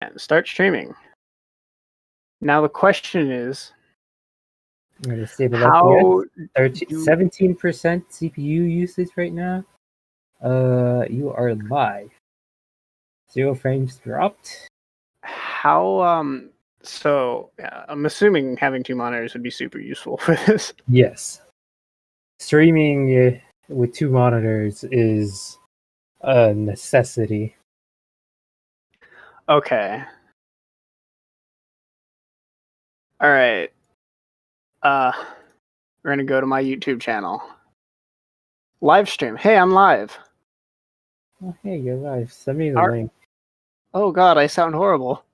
And start streaming. Now the question is, I'm going to disable how FPS. 17% CPU usage right now. You are live. 0 frames dropped. So I'm assuming having 2 monitors would be super useful for this. Yes. Streaming with 2 monitors is a necessity. Okay. All right. We're gonna go to my YouTube channel. Live stream. Hey, I'm live. Oh, hey, you're live. Send me the link. Oh God, I sound horrible.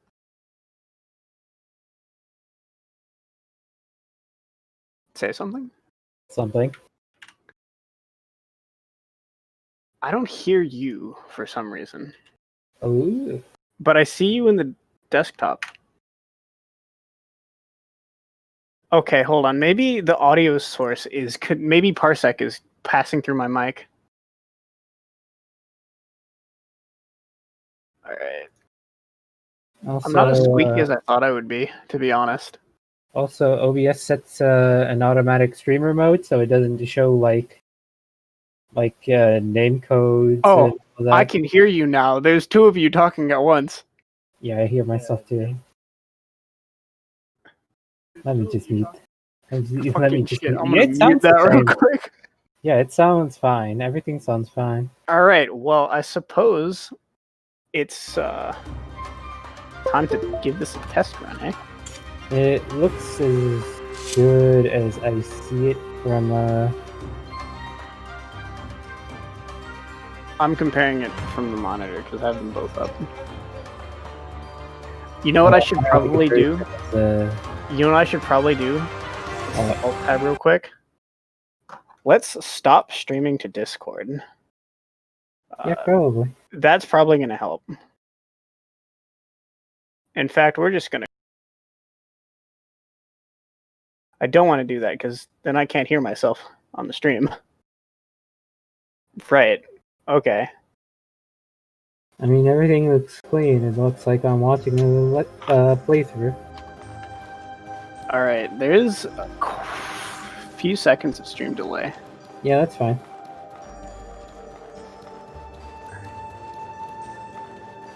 Say something. Something. I don't hear you for some reason. Oh. But I see you in the desktop. Okay, hold on. Maybe the audio source maybe Parsec is passing through my mic. All right. Also, I'm not as squeaky as I thought I would be, to be honest. Also, OBS sets an automatic streamer mode, so it doesn't show like name codes. Oh, and all that. I can hear you now. There's 2 of you talking at once. Yeah, I hear myself too. Let me just mute. I'm gonna mute that that real quick. Yeah, it sounds fine. Everything sounds fine. All right. Well, I suppose it's time to give this a test run, eh? It looks as good as I see it from. I'm comparing it from the monitor because I have them both up. You know what I should probably do? You know what I should probably do? Alt tab real quick. Let's stop streaming to Discord. Yeah, probably. That's probably going to help. In fact, we're just going to... I don't want to do that because then I can't hear myself on the stream. Right. Okay. I mean, everything looks clean. It looks like I'm watching a playthrough. Alright, there is a few seconds of stream delay. Yeah, that's fine.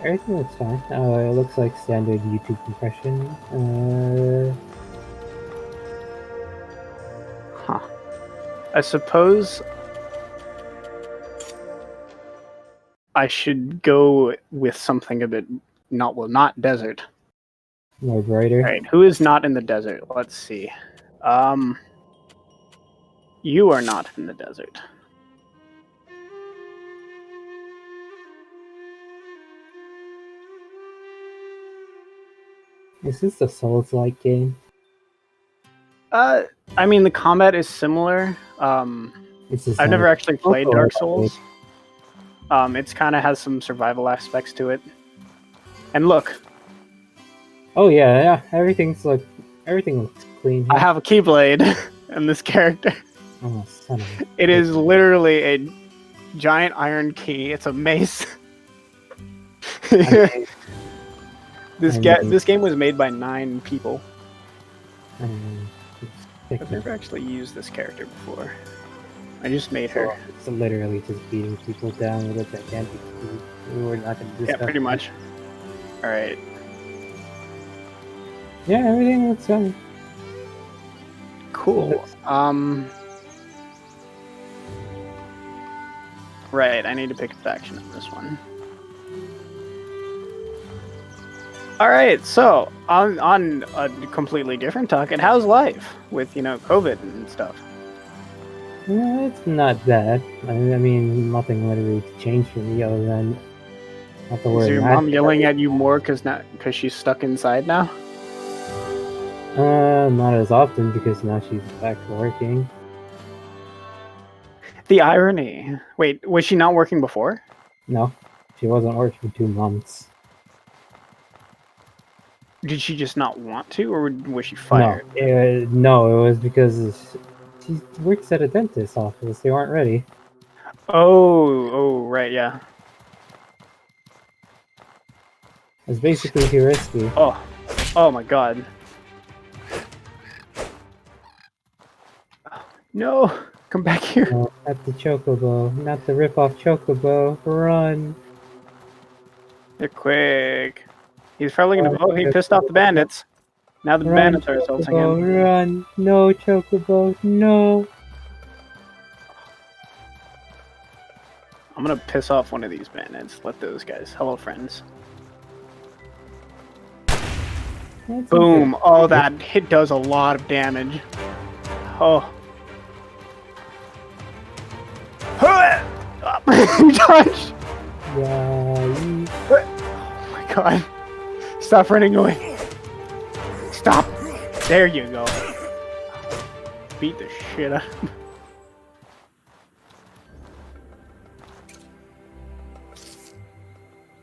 Everything looks fine. It looks like standard YouTube compression. Huh. I suppose I should go with something a bit not desert. More brighter. Alright, who is not in the desert? Let's see. You are not in the desert. Is this a Souls-like game? I mean, the combat is similar. I've never actually played Dark Souls. It's kind of has some survival aspects to it. And look. Oh yeah. Everything looks clean here. I have a Keyblade in this character. Oh, son of a... It is literally a giant iron key. It's a mace. This game was made by 9 people. I've never actually used this character before. I just made her. It's literally just beating people down with a gigantic key. We're not going to discuss. Yeah, pretty much. All right. Yeah, everything looks fine. Cool. Right, I need to pick a faction on this one. All right, so on a completely different topic, how's life with COVID and stuff? No, it's not bad. I mean, nothing literally changed for me other than not the word. Is your mom yelling at you more because she's stuck inside now? Not as often because now she's back working. The irony. Wait, was she not working before? No, she wasn't working 2 months. Did she just not want to, or was she fired? No, it was because she works at a dentist's office. They weren't ready. Oh, right, yeah. It's basically too risky. Oh my god. No! Come back here. No, not the chocobo. Not the rip-off chocobo. Run! They're quick. He's probably gonna. Oh, he pissed off the bandits. Now the bandits are assaulting him. Run! No, chocobo, no! I'm gonna piss off one of these bandits. Let those guys. Hello, friends. That's Boom! okay. Oh, that hit does a lot of damage. Oh. Dodge! Yeah. Oh my god. Stop running away. Stop. There you go. Beat the shit out of him.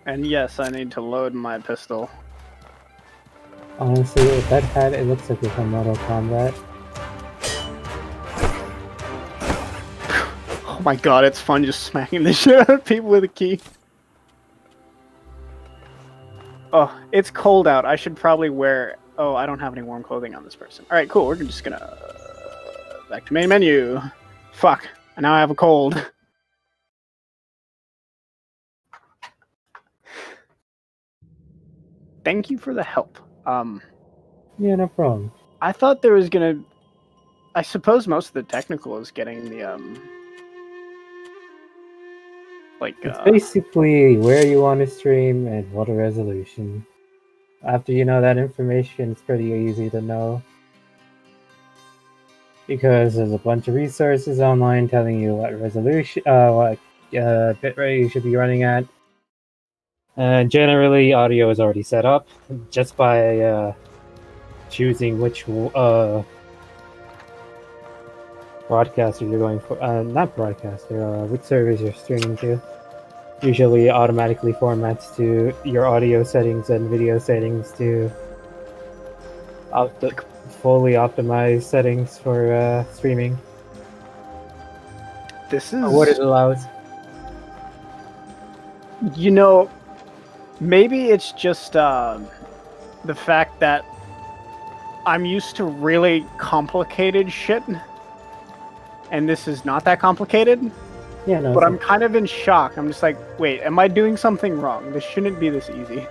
And yes, I need to load my pistol. Honestly, with that hat, it looks like it's from Mortal Kombat. Oh my god, it's fun just smacking the shit out of people with a key. Oh, it's cold out. I should probably wear... Oh, I don't have any warm clothing on this person. Alright, cool. We're just gonna... Back to main menu. Fuck. And now I have a cold. Thank you for the help. Yeah, no problem. I thought there was gonna... I suppose most of the technical is getting the, like, It's basically where you want to stream and what a resolution. After you know that information, it's pretty easy to know. Because there's a bunch of resources online telling you what resolution, what bitrate you should be running at. And generally, audio is already set up just by choosing which broadcaster you're going for. Not broadcaster, which service you're streaming to. Usually automatically formats to your audio settings and video settings to fully optimized settings for streaming. This is... what it allows. You know, maybe it's just the fact that I'm used to really complicated shit, and this is not that complicated. Yeah, no. But I'm kind of in shock. I'm just like, wait, am I doing something wrong? This shouldn't be this easy.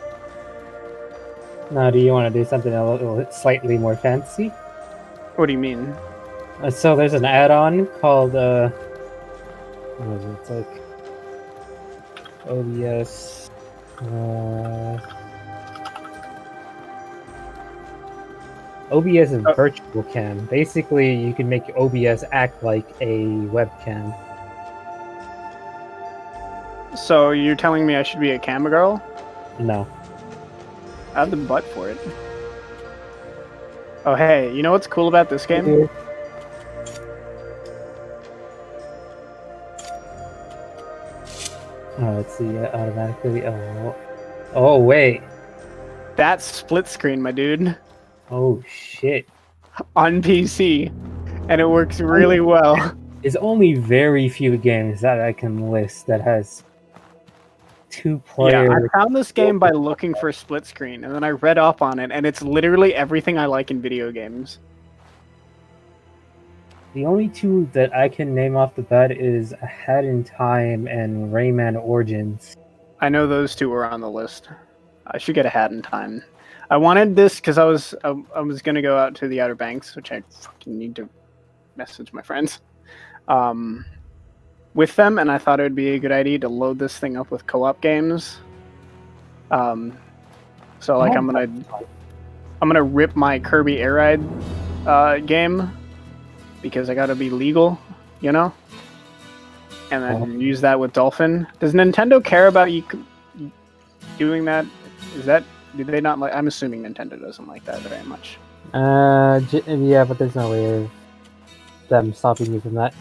Now, do you want to do something a little slightly more fancy? What do you mean? So there's an add-on called what is it? It's like OBS. OBS is virtual cam. Basically, you can make OBS act like a webcam. So you're telling me I should be a camera girl? No. I have the butt for it. Oh hey, you know what's cool about this game? Let's see, automatically. Oh wait. That's split screen, my dude. Oh shit. On PC, and it works really well. There's only very few games that I can list that has two-player. Yeah, I found this game by looking for split screen, and then I read up on it, and it's literally everything I like in video games. The only two that I can name off the bat is A Hat in Time and Rayman Origins. I know those two were on the list. I should get A Hat in Time. I wanted this because I was gonna go out to the Outer Banks, which I fucking need to message my friends. With them, and I thought it would be a good idea to load this thing up with co-op games. So like I'm gonna rip my Kirby Air Ride game because I gotta be legal, you know, and then use that with Dolphin. Does Nintendo care about you doing that? Do they not like? I'm assuming Nintendo doesn't like that very much. Yeah, but there's no way of them stopping you from that.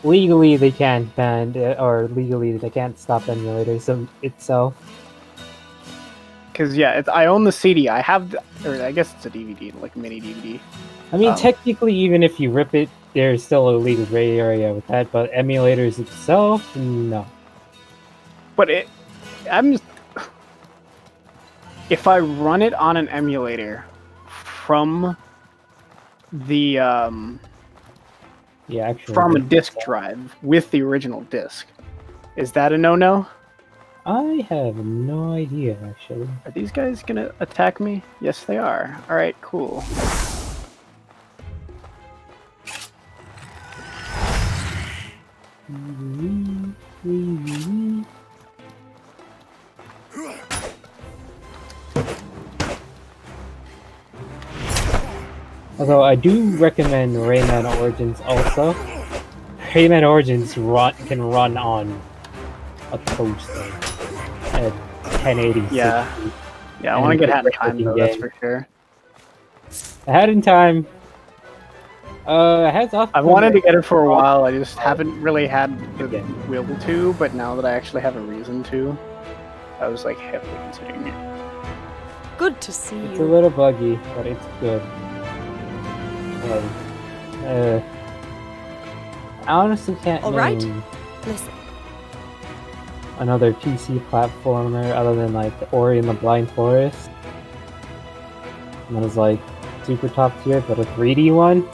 Legally, they can't ban, or legally, they can't stop emulators itself. Because, yeah, I own the CD. I have, or I guess it's a DVD, like a mini DVD. I mean, technically, even if you rip it, there's still a legal gray area with that, but emulators itself, no. But if I run it on an emulator from the from a disk drive with the original disk, is that a no-no? I have no idea, actually. Are these guys gonna attack me? Yes, they are. All right, cool. Although I do recommend Rayman Origins also. Rayman Origins can run on a toaster at 1080. Yeah, I want to get Hat in Time though. That's for sure. Hat in Time. I've wanted to get it for a while. I just haven't really had the will to. But now that I actually have a reason to, I was like heavily considering it. Good to see you. It's a little buggy, but it's good. I honestly can't name Listen. another PC platformer other than like Ori and the Blind Forest. That was like super top tier, but a 3D one.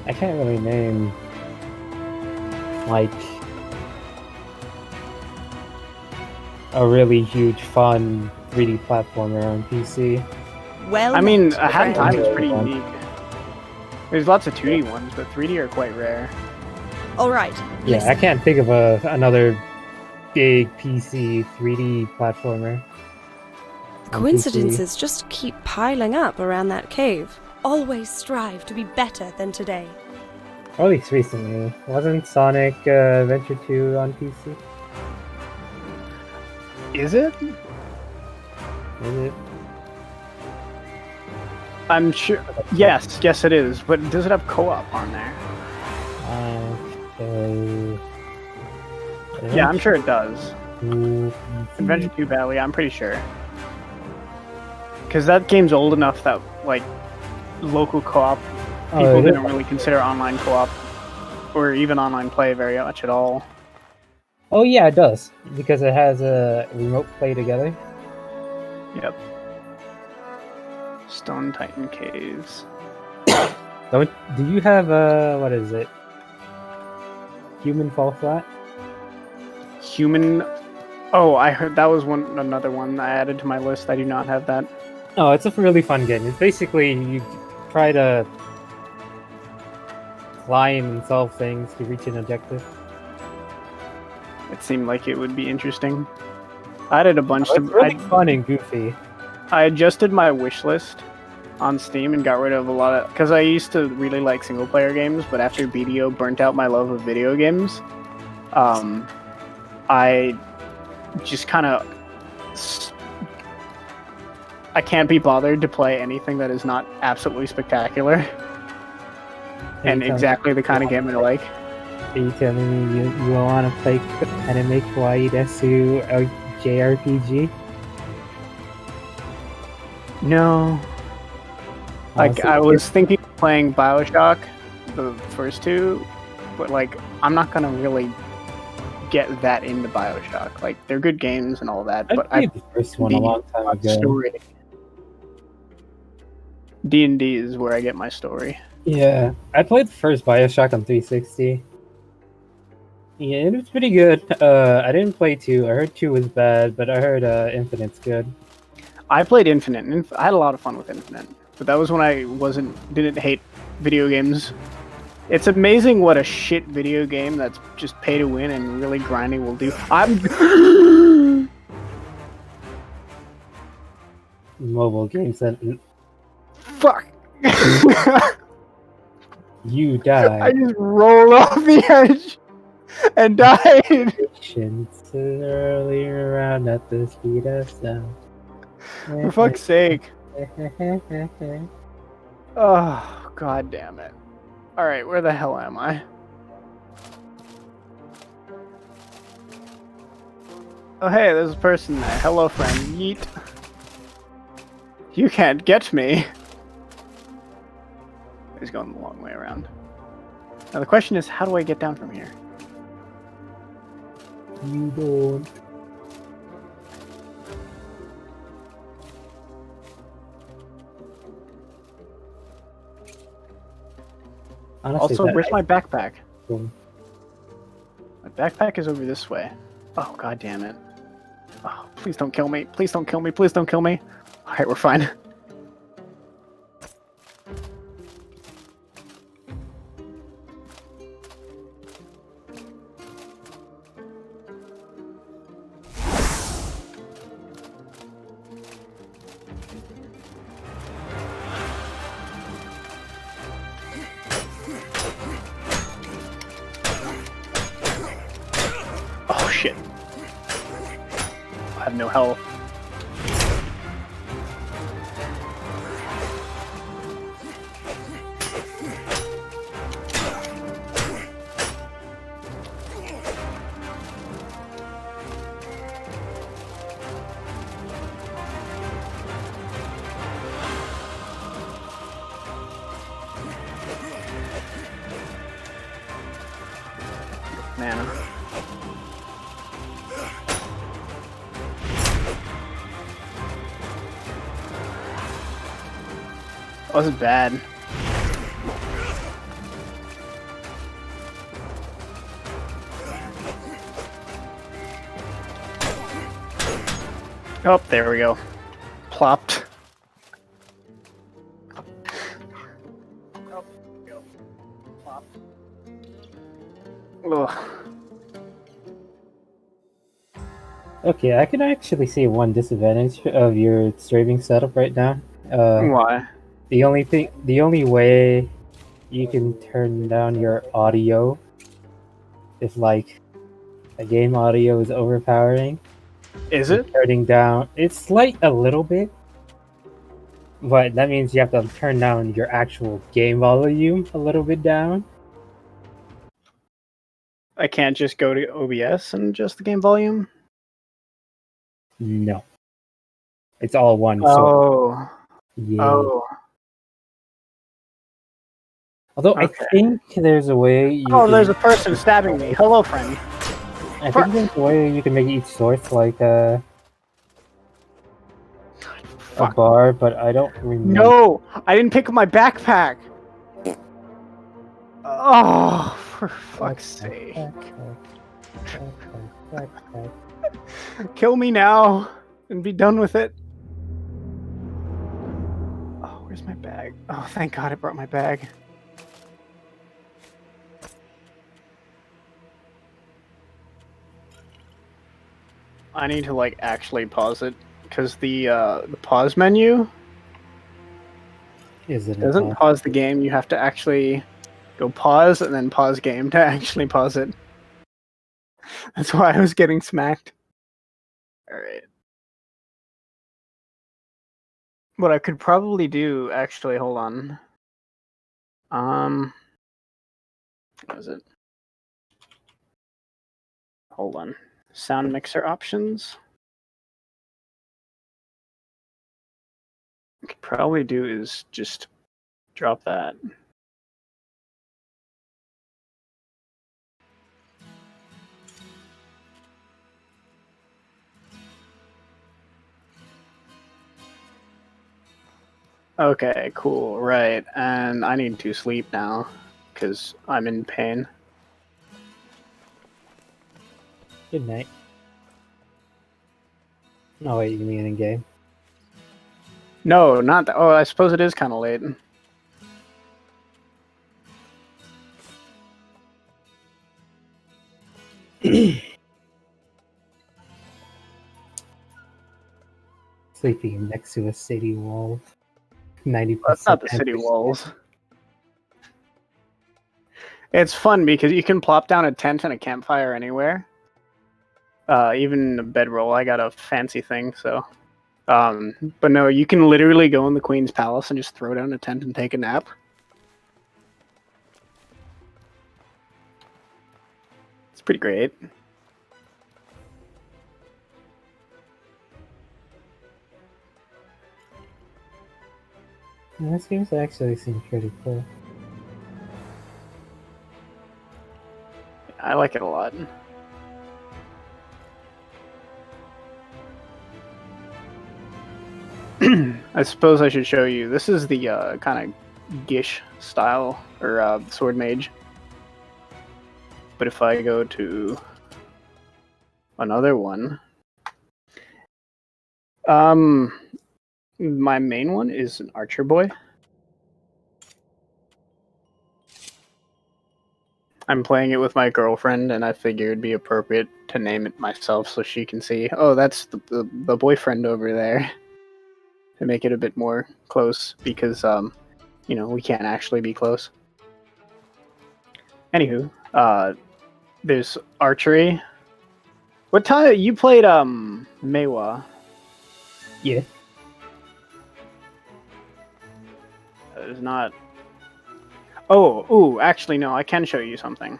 I can't really name like a really huge fun 3D platformer on PC. Well, I mean, a Hat in Time is pretty unique. There's lots of 2D ones, but 3D are quite rare. All right. Yeah, I can't think of another big PC 3D platformer. Coincidences just keep piling up around that cave. Always strive to be better than today. Or at least recently. Wasn't Sonic Adventure 2 on PC? Is it? Is it? I'm sure. Yes, it is. But does it have co-op on there? Yeah, I'm sure it does. Adventure 2 Battle, yeah, I'm pretty sure. Because that game's old enough that, like, local co-op, people didn't really consider online co-op or even online play very much at all. Oh yeah, it does. Because it has a remote play together. Yep. Stone Titan Caves. Do you have, what is it? Human Fall Flat? Human... Oh, I heard that was another one I added to my list. I do not have that. Oh, it's a really fun game. It's basically you try to climb and solve things to reach an objective. It seemed like it would be interesting. I added a bunch It's really fun and goofy. I adjusted my wish list on Steam and got rid of a lot of... Because I used to really like single-player games, but after BDO burnt out my love of video games, I just kind of... I can't be bothered to play anything that is not absolutely spectacular. And exactly the kind of game I like. Are you telling me you want to play Anime Kawaii Desu JRPG? No. Like, I was thinking of playing Bioshock, the first two, but, like, I'm not gonna really get that into Bioshock. Like, they're good games and all that, but I played the first one a long time ago. Story. D&D is where I get my story. Yeah, I played the first Bioshock on 360. Yeah, it was pretty good. I didn't play 2. I heard 2 was bad, but I heard Infinite's good. I played Infinite, and I had a lot of fun with Infinite. But that was when I didn't hate video games. It's amazing what a shit video game that's just pay to win and really grinding will do. Mobile games that... Fuck! You died. I just rolled off the edge and died. Earlier around at the speed of sound. For fuck's sake. Oh, god damn it. Alright, where the hell am I? Oh hey, there's a person there. Hello friend. Yeet. You can't get me. He's going the long way around. Now the question is, how do I get down from here? You don't. Honestly, Also, where's my backpack? Cool. My backpack is over this way. Oh, god damn it. Oh, please don't kill me. Please don't kill me. Please don't kill me. Alright, we're fine. Oh shit. I have no health. Man. Wasn't bad. Oh, there we go. Plopped. Ugh. Okay, I can actually see one disadvantage of your streaming setup right now. Why? The only way you can turn down your audio if like a game audio is overpowering. Is it? Turning down, it's like a little bit, but that means you have to turn down your actual game volume a little bit down. I can't just go to OBS and adjust the game volume? No, it's all one. Oh. Yeah. Oh. Although Okay. I think there's a way you Oh, can, there's a person stabbing me. Hello, friend. I think there's a way you can make each source like a bar, but I don't remember. No! I didn't pick up my backpack! Oh, for fuck's sake. Kill me now and be done with it. Oh, where's my bag? Oh, thank God I brought my bag. I need to like actually pause it because the pause menu doesn't pause the game. You have to actually go pause and then pause game to actually pause it. That's why I was getting smacked. Alright. What I could probably do, actually, hold on. What is it? Hold on. Sound mixer options. What I could probably do is just drop that. Okay, cool, right. And I need to sleep now, because I'm in pain. Good night. No, wait, you mean in game? No, not that. Oh, I suppose it is kind of late. Sleeping next to a city wall. 90%. That's not the city walls. It's fun because you can plop down a tent and a campfire anywhere. Even a bedroll. I got a fancy thing, so. But no, you can literally go in the Queen's Palace and just throw down a tent and take a nap. It's pretty great. This game actually seems pretty cool. I like it a lot. I suppose I should show you. This is the kind of Gish style, or sword mage. But if I go to another one, my main one is an archer boy. I'm playing it with my girlfriend, and I figured it'd be appropriate to name it myself so she can see, oh, that's the boyfriend over there. To make it a bit more close, because, you know, we can't actually be close. Anywho, there's archery. What time you played, Meiwa? Yeah. There's not... Oh, ooh, actually, no, I can show you something.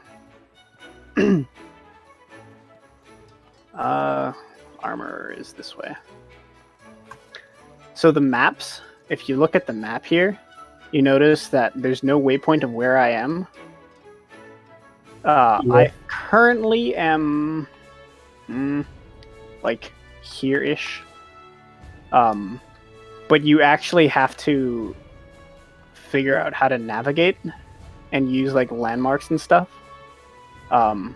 Armor is this way. So the maps, if you look at the map here, you notice that there's no waypoint of where I am. Yeah. I currently am, like, here-ish. But you actually have to figure out how to navigate and use like landmarks and stuff. But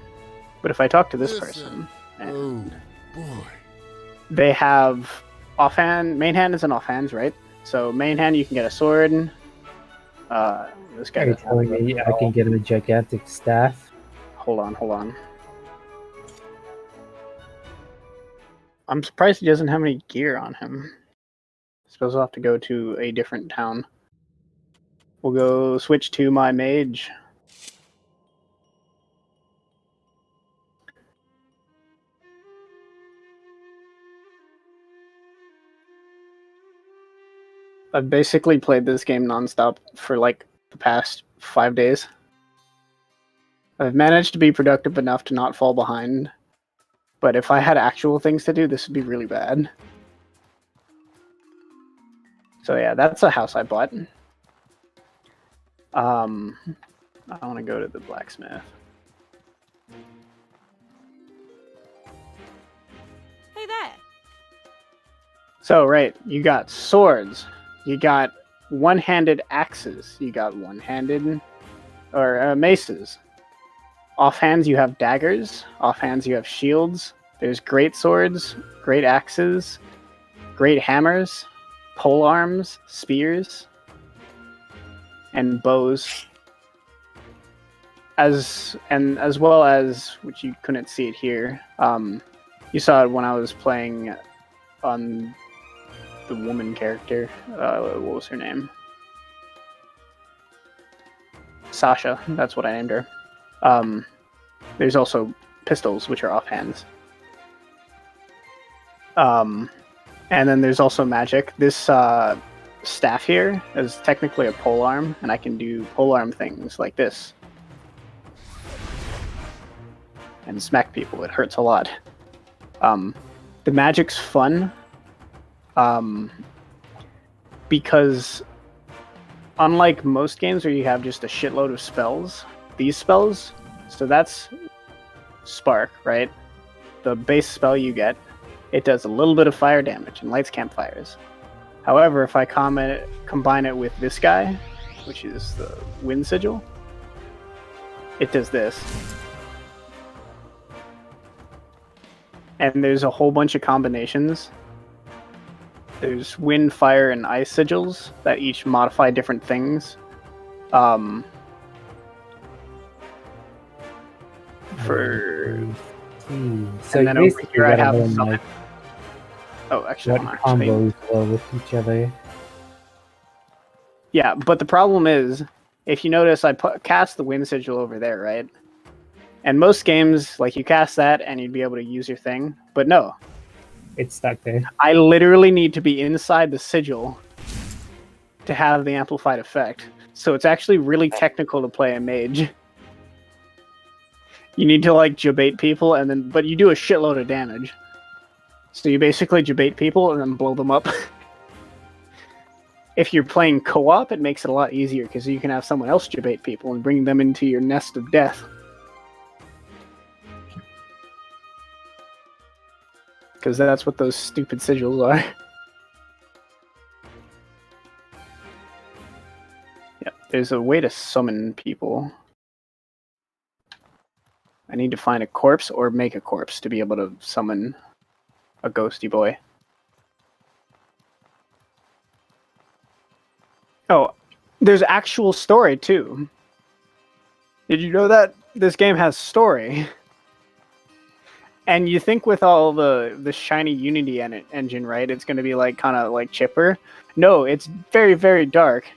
if I talk to this person, oh boy, they have offhand. Main hand is an offhands, right? So main hand, you can get a sword. This guy. Are you telling me I can get him a gigantic staff? Hold on. I'm surprised he doesn't have any gear on him. I suppose I'll have to go to a different town. We'll go switch to my mage. I've basically played this game nonstop for like the past 5 days. I've managed to be productive enough to not fall behind, but if I had actual things to do, this would be really bad. So yeah, that's a house I bought. I want to go to the blacksmith. Hey there. So, right, you got swords. You got one-handed axes. You got one-handed, or maces. Offhands, you have daggers. Offhands, you have shields. There's great swords, great axes, great hammers, pole arms, spears, and bows. As well as, which you couldn't see it here, you saw it when I was playing on the woman character. What was her name? Sasha, that's what I named her. There's also pistols, which are offhands. And then there's also magic. This staff here is technically a polearm, and I can do polearm things like this. And smack people. It hurts a lot. The magic's fun. Because unlike most games where you have just a shitload of spells, these spells, so that's Spark, right? The base spell you get, it does a little bit of fire damage and lights campfires. However, if I combine it with this guy, which is the Wind Sigil, it does this. And there's a whole bunch of combinations. There's wind, fire, and ice sigils that each modify different things. So and then over here I have something. Oh, actually, what combos go with each other. Yeah, but the problem is, if you notice, I cast the Wind Sigil over there, right? And most games, like, you cast that and you'd be able to use your thing, but no. It's stuck there. I literally need to be inside the sigil to have the amplified effect. So it's actually really technical to play a mage. You need to, like, jabate people, and then, but you do a shitload of damage. So you basically jabate people and then blow them up. If you're playing co-op, it makes it a lot easier, because you can have someone else jabate people and bring them into your nest of death. Because that's what those stupid sigils are. There's a way to summon people. I need to find a corpse or make a corpse to be able to summon a ghosty boy. Oh, there's actual story too. Did you know that this game has story? And you think with all the shiny Unity engine, right? It's going to be like kind of like chipper. No, it's very, very dark.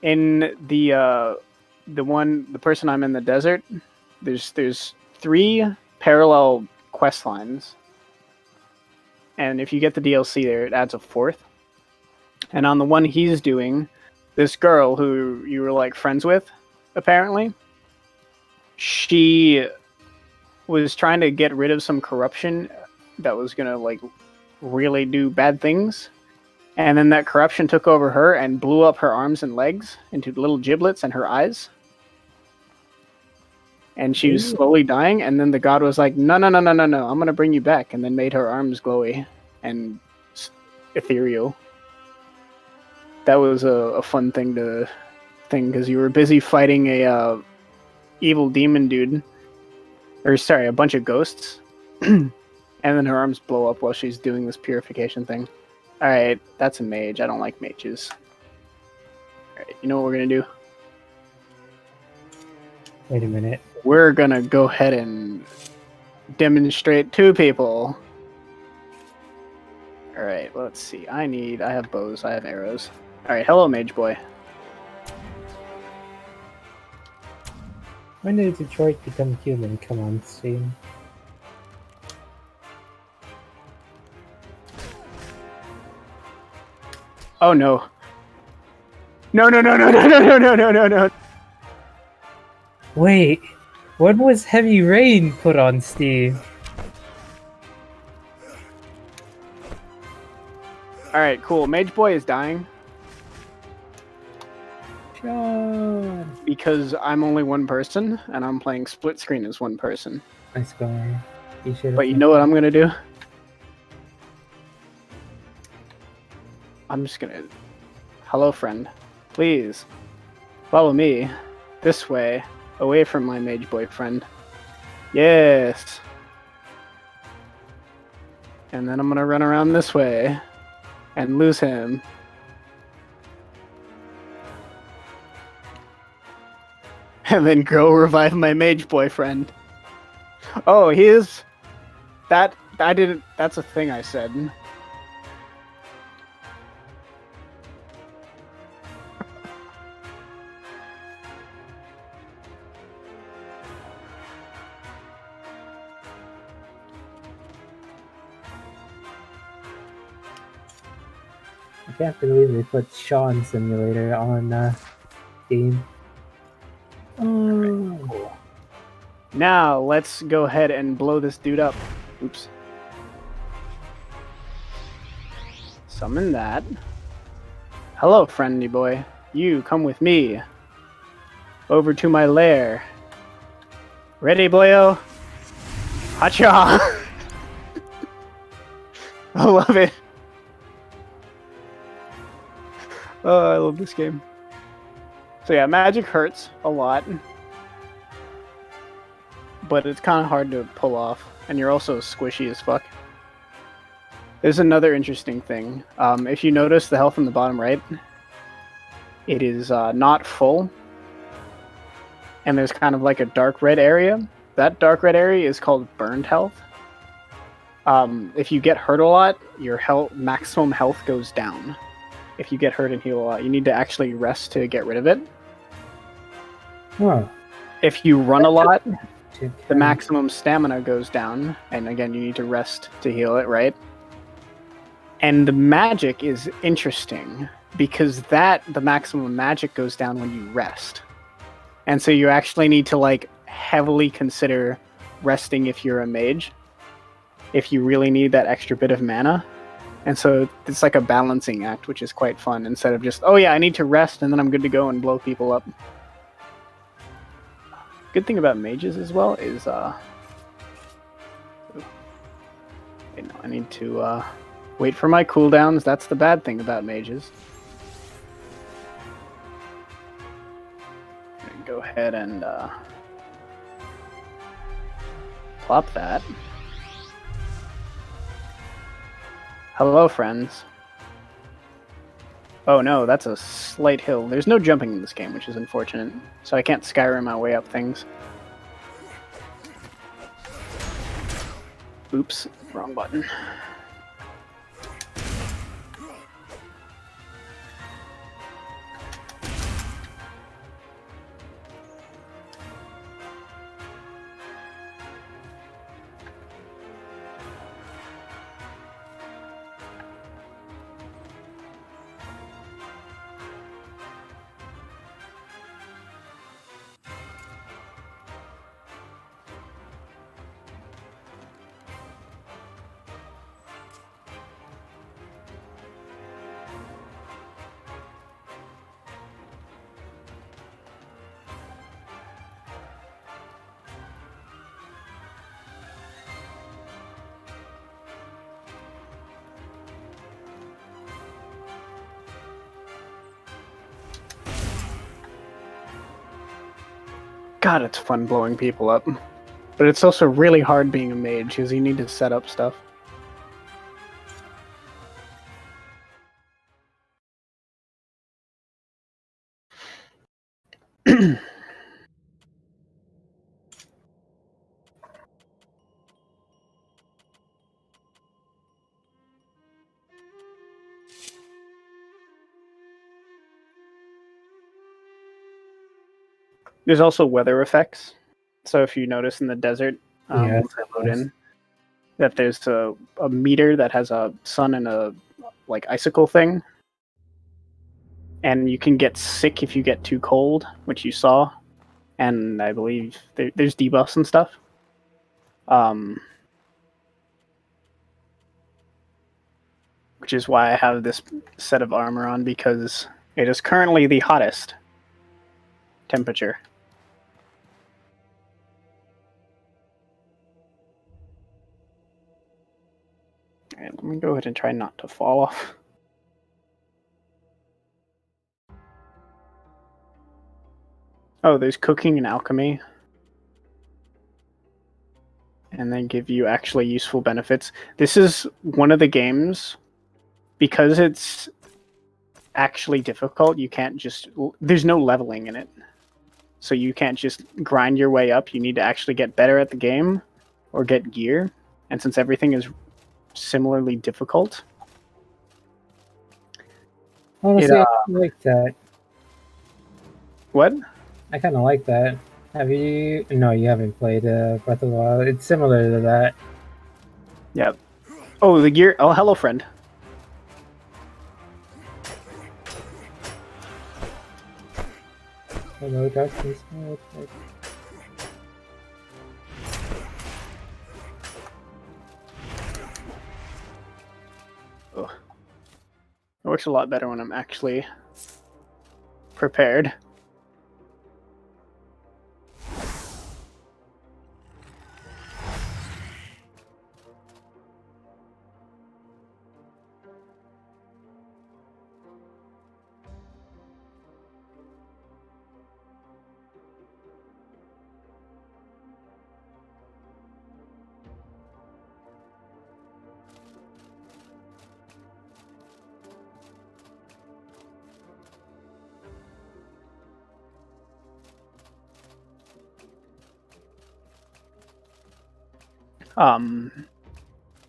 In the person I'm in the desert, there's 3 parallel quest lines. And if you get the DLC there, it adds a 4th. And on the one he's doing, this girl who you were like friends with, apparently, she was trying to get rid of some corruption that was gonna like really do bad things, and then that corruption took over her and blew up her arms and legs into little giblets and her eyes, and she was slowly dying. And then the god was like, no, I'm gonna bring you back, and then made her arms glowy and ethereal. That was a fun thing because you were busy fighting a evil demon dude. Or sorry, a bunch of ghosts. And then her arms blow up while she's doing this purification thing. Alright, that's a mage. I don't like mages. Alright, you know what we're gonna do? Wait a minute. We're gonna go ahead and demonstrate 2 people. Alright, let's see. I have bows, I have arrows. Alright, hello mage boy. When did Detroit become human? Come on, Steam. Oh no. No. Wait, when was Heavy Rain put on Steam? Alright, cool. Mage boy is dying. John. Because I'm only one person, and I'm playing split screen as one person. Nice going. But you know what I'm gonna do? I'm just gonna... Hello, friend. Please, follow me. This way. Away from my mage boyfriend. Yes! And then I'm gonna run around this way. And lose him. And then go revive my mage boyfriend. Oh, he is... That... I didn't... That's a thing I said. I can't believe they put Sean Simulator on Steam. Oh. Cool. Now, let's go ahead and blow this dude up. Oops. Summon that. Hello, friendly boy. You, come with me. Over to my lair. Ready, boyo? Hacha! I love it. Oh, I love this game. So yeah, magic hurts a lot. But it's kind of hard to pull off. And you're also squishy as fuck. There's another interesting thing. If you notice the health in the bottom right, it is not full. And there's kind of like a dark red area. That dark red area is called burned health. If you get hurt a lot, your maximum health goes down. If you get hurt and heal a lot, you need to actually rest to get rid of it. Huh. If you run a lot, the maximum stamina goes down, and again, you need to rest to heal it, right? And the magic is interesting, because the maximum magic goes down when you rest. And so you actually need to, like, heavily consider resting if you're a mage, if you really need that extra bit of mana. And so it's like a balancing act, which is quite fun, instead of just, oh yeah, I need to rest, and then I'm good to go and blow people up. Good thing about mages as well is, I need to wait for my cooldowns. That's the bad thing about mages. go ahead and plop that. Hello, friends. Oh no, that's a slight hill. There's no jumping in this game, which is unfortunate. So I can't Skyrim my way up things. Oops, wrong button. God, it's fun blowing people up. But it's also really hard being a mage, because you need to set up stuff. There's also weather effects. So if you notice in the desert, once I load in, that there's a meter that has a sun and a like icicle thing. And you can get sick if you get too cold, which you saw. And I believe there's debuffs and stuff. Which is why I have this set of armor on, because it is currently the hottest temperature. Alright, let me go ahead and try not to fall off. Oh, there's cooking and alchemy. And they give you actually useful benefits. This is one of the games, because it's actually difficult, you can't just... There's no leveling in it. So you can't just grind your way up. You need to actually get better at the game or get gear. And since everything is similarly difficult... Honestly, I like that. What? I kind of like that. Have you... No, you haven't played Breath of the Wild. It's similar to that. Yep. Oh, the gear... Oh, hello, friend. Hello, darkness. Oh. It works a lot better when I'm actually prepared.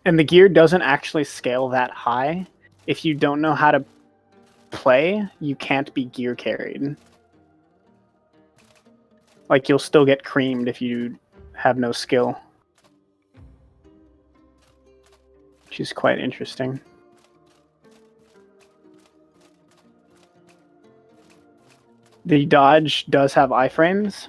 And the gear doesn't actually scale that high. If you don't know how to play, you can't be gear carried. Like, you'll still get creamed if you have no skill. Which is quite interesting. The dodge does have iframes,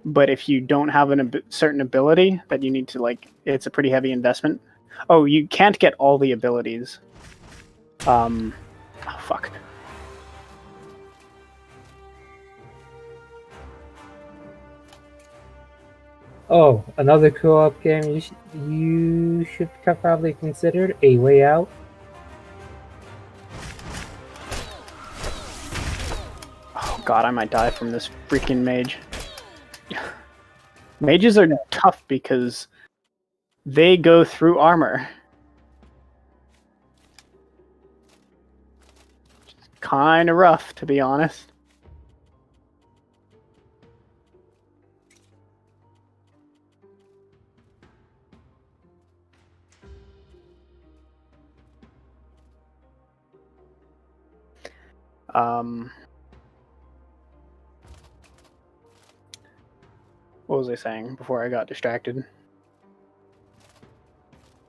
but if you don't have a certain ability that you need to, like, it's a pretty heavy investment. Oh, you can't get all the abilities. Oh, fuck. Oh, another co-op game you should probably consider, A Way Out. Oh god, I might die from this freaking mage. Mages are tough because they go through armor. Kind of rough, to be honest. What was I saying before I got distracted?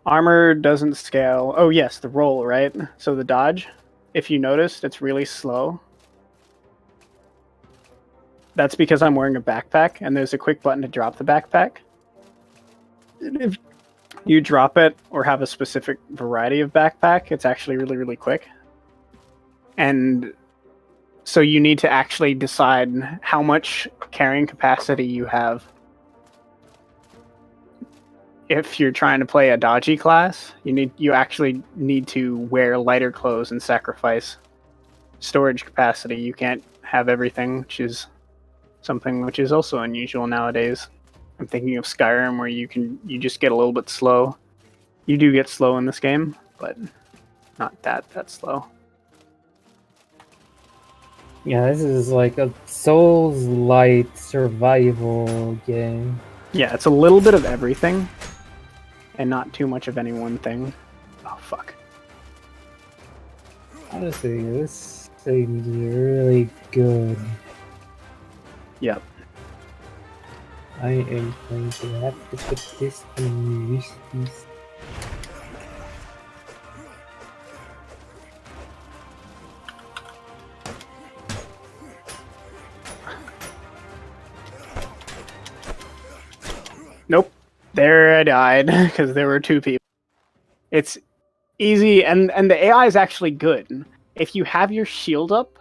Armor doesn't scale. Oh yes, the roll, right? So the dodge, if you noticed, it's really slow. That's because I'm wearing a backpack, and there's a quick button to drop the backpack. If you drop it or have a specific variety of backpack, it's actually really, really quick. And so you need to actually decide how much carrying capacity you have. If you're trying to play a dodgy class, you actually need to wear lighter clothes and sacrifice storage capacity. You can't have everything, which is something which is also unusual nowadays. I'm thinking of Skyrim, where you just get a little bit slow. You do get slow in this game, but not that slow. Yeah, this is like a Souls-light survival game. Yeah, it's a little bit of everything, and not too much of any one thing. Oh, fuck. Honestly, this seems really good. Yep. I am going to have to put this in this. Nope. There I died, because there were two people. It's easy, and the AI is actually good. If you have your shield up,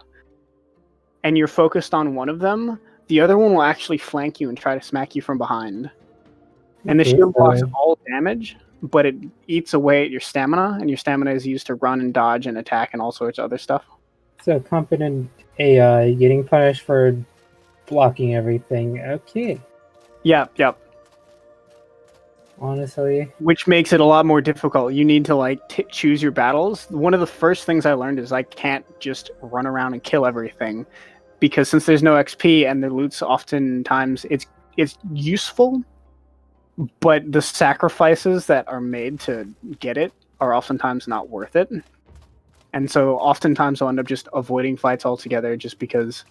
and you're focused on one of them, the other one will actually flank you and try to smack you from behind. And the shield blocks all damage, but it eats away at your stamina, and your stamina is used to run and dodge and attack and all sorts of other stuff. So competent AI getting punished for blocking everything. Okay. Yep. Honestly. Which makes it a lot more difficult. You need to choose your battles. One of the first things I learned is I can't just run around and kill everything, because since there's no XP and the loot's oftentimes it's useful, but the sacrifices that are made to get it are oftentimes not worth it. And so oftentimes I'll end up just avoiding fights altogether just because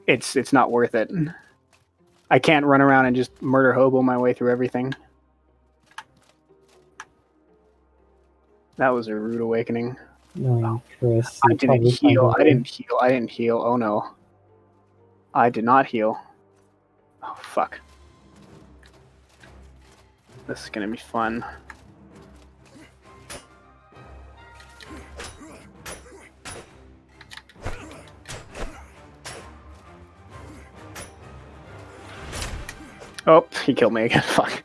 it's not worth it. I can't run around and just murder hobo my way through everything. That was a rude awakening. No, Chris. I didn't heal. Oh no. I did not heal. Oh, fuck. This is gonna be fun. Oh, he killed me again. Fuck.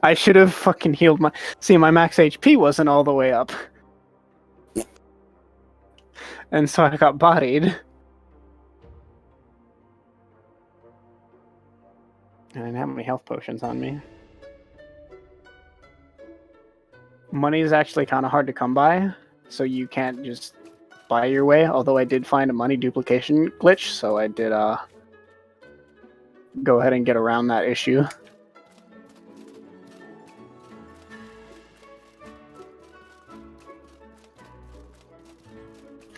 I should have fucking healed my... See, my max HP wasn't all the way up. And so I got bodied. And I didn't have any health potions on me. Money is actually kind of hard to come by, so you can't just buy your way, although I did find a money duplication glitch, so I did go ahead and get around that issue.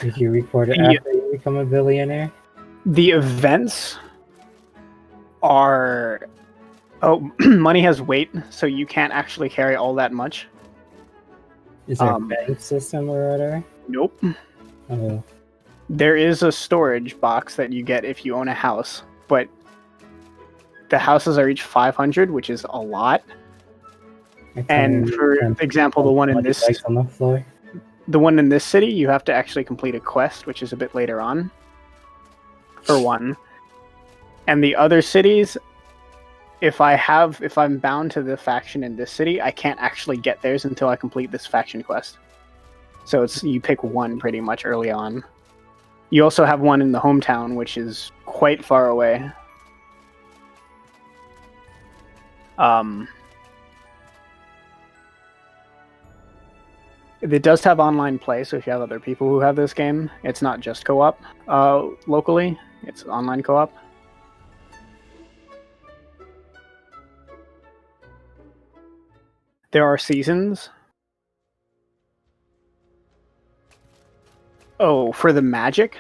Did you record it after you become a billionaire? The events are... Oh, money has weight, so you can't actually carry all that much. Is there a bank system or whatever? Nope. Oh. There is a storage box that you get if you own a house, but the houses are each 500, which is a lot. And for example, the one in this... on the floor. The one in this city, you have to actually complete a quest, which is a bit later on, for one. And the other cities, if I'm bound to the faction in this city, I can't actually get theirs until I complete this faction quest. So you pick one pretty much early on. You also have one in the hometown, which is quite far away. Um, it does have online play, so if you have other people who have this game, it's not just co-op locally. It's online co-op. There are seasons. Oh, for the magic,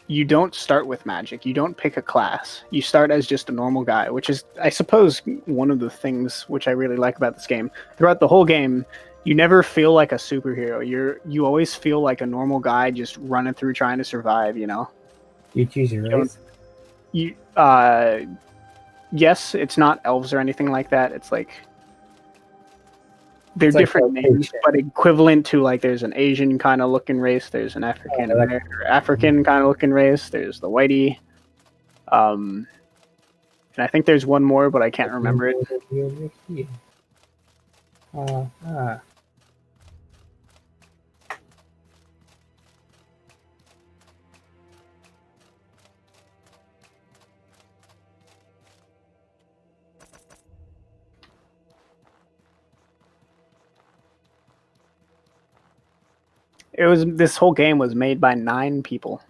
you don't start with magic. You don't pick a class. You start as just a normal guy, which is, I suppose, one of the things which I really like about this game. Throughout the whole game, you never feel like a superhero. You always feel like a normal guy just running through trying to survive, you know? You choose your race? Yes, it's not elves or anything like that. It's like they're It's like different names, but equivalent to, like, there's an Asian kind of looking race, there's an African African kind of looking race, there's the whitey, and I think there's one more, but I can't remember it. This whole game was made by 9 people.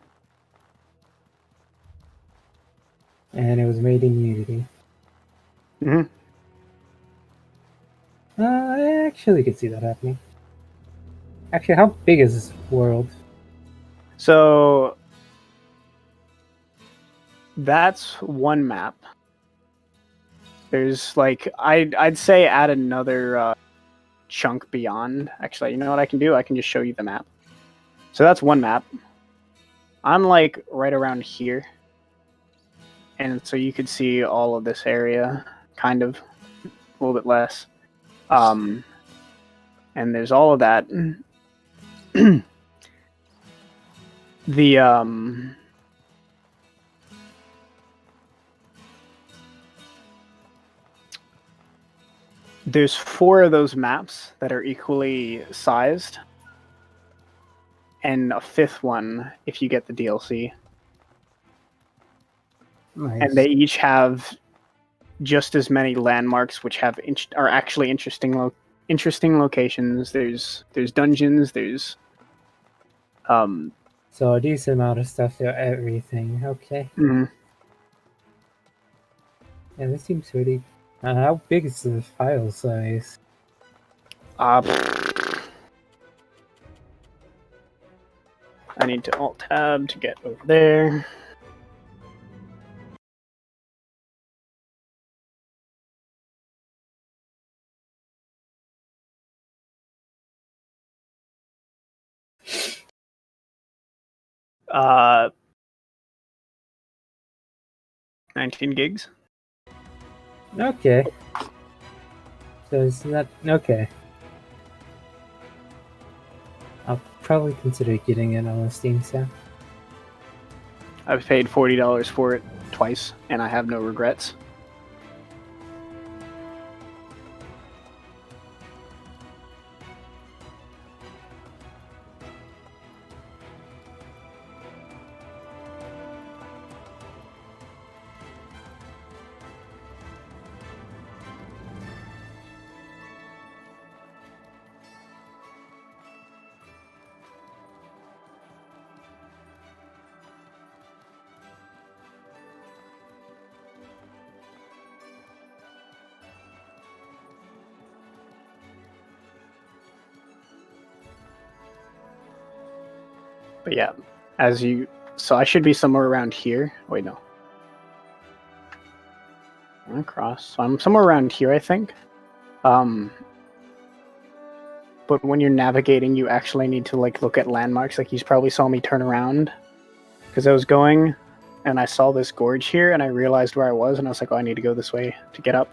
And it was made in Unity. Mm-hmm. I actually could see that happening. Actually, how big is this world? So that's one map. There's, like, I'd say add another chunk beyond. Actually, you know what I can do? I can just show you the map. So that's one map. I'm, like, right around here. And so you could see all of this area, kind of, a little bit less. And there's all of that. There's 4 of those maps that are equally sized, and a 5th one if you get the DLC. Nice. And they each have just as many landmarks, which are actually interesting locations. There's dungeons. There's so a decent amount of stuff for everything. Okay. Mm-hmm. Yeah, this seems really. How big is the file size? I need to Alt-Tab to get over there. Uh, 19 gigs. Okay. So it's not okay. I'll probably consider getting it on the Steam sale. I've paid $40 for it twice, and I have no regrets. But yeah, so I should be somewhere around here. Wait, no. I'm across. So I'm somewhere around here, I think. But when you're navigating, you actually need to, like, look at landmarks. Like, you probably saw me turn around because I was going, and I saw this gorge here, and I realized where I was, and I was like, oh, I need to go this way to get up.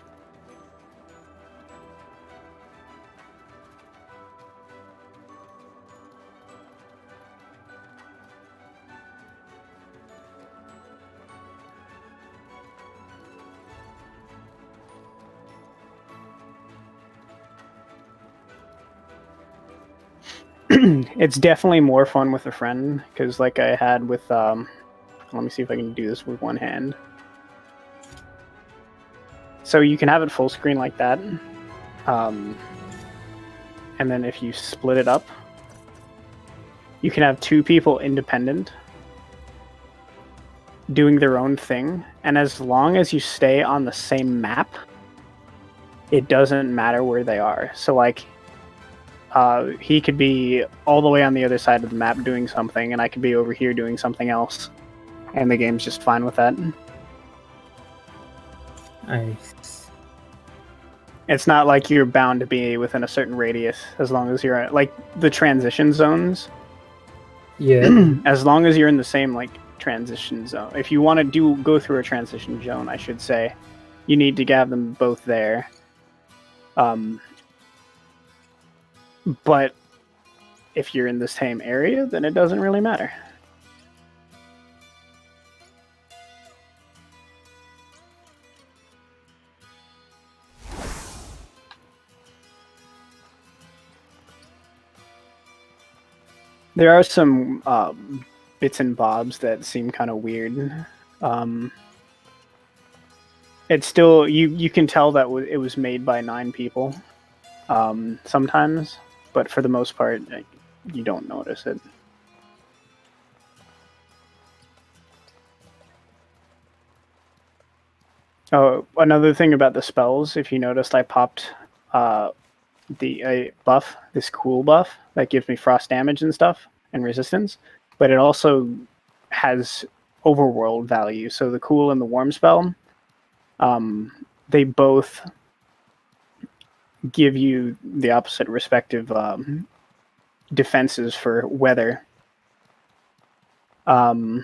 It's definitely more fun with a friend, because like I had with, let me see if I can do this with one hand. So you can have it full screen like that. And then if you split it up, you can have 2 people independent doing their own thing. And as long as you stay on the same map, it doesn't matter where they are. So like, he could be all the way on the other side of the map doing something, and I could be over here doing something else. And the game's just fine with that. Nice. It's not like you're bound to be within a certain radius as long as you're like the transition zones. Yeah. As long as you're in the same like transition zone. If you want to go through a transition zone, I should say, you need to have them both there. But if you're in the same area, then it doesn't really matter. There are some bits and bobs that seem kind of weird. It's still you can tell that it was made by 9 people sometimes, but for the most part, you don't notice it. Oh, another thing about the spells, if you noticed, I popped the buff, this cool buff that gives me frost damage and stuff and resistance, but it also has overworld value. So the cool and the warm spell, they both give you the opposite respective defenses for weather. But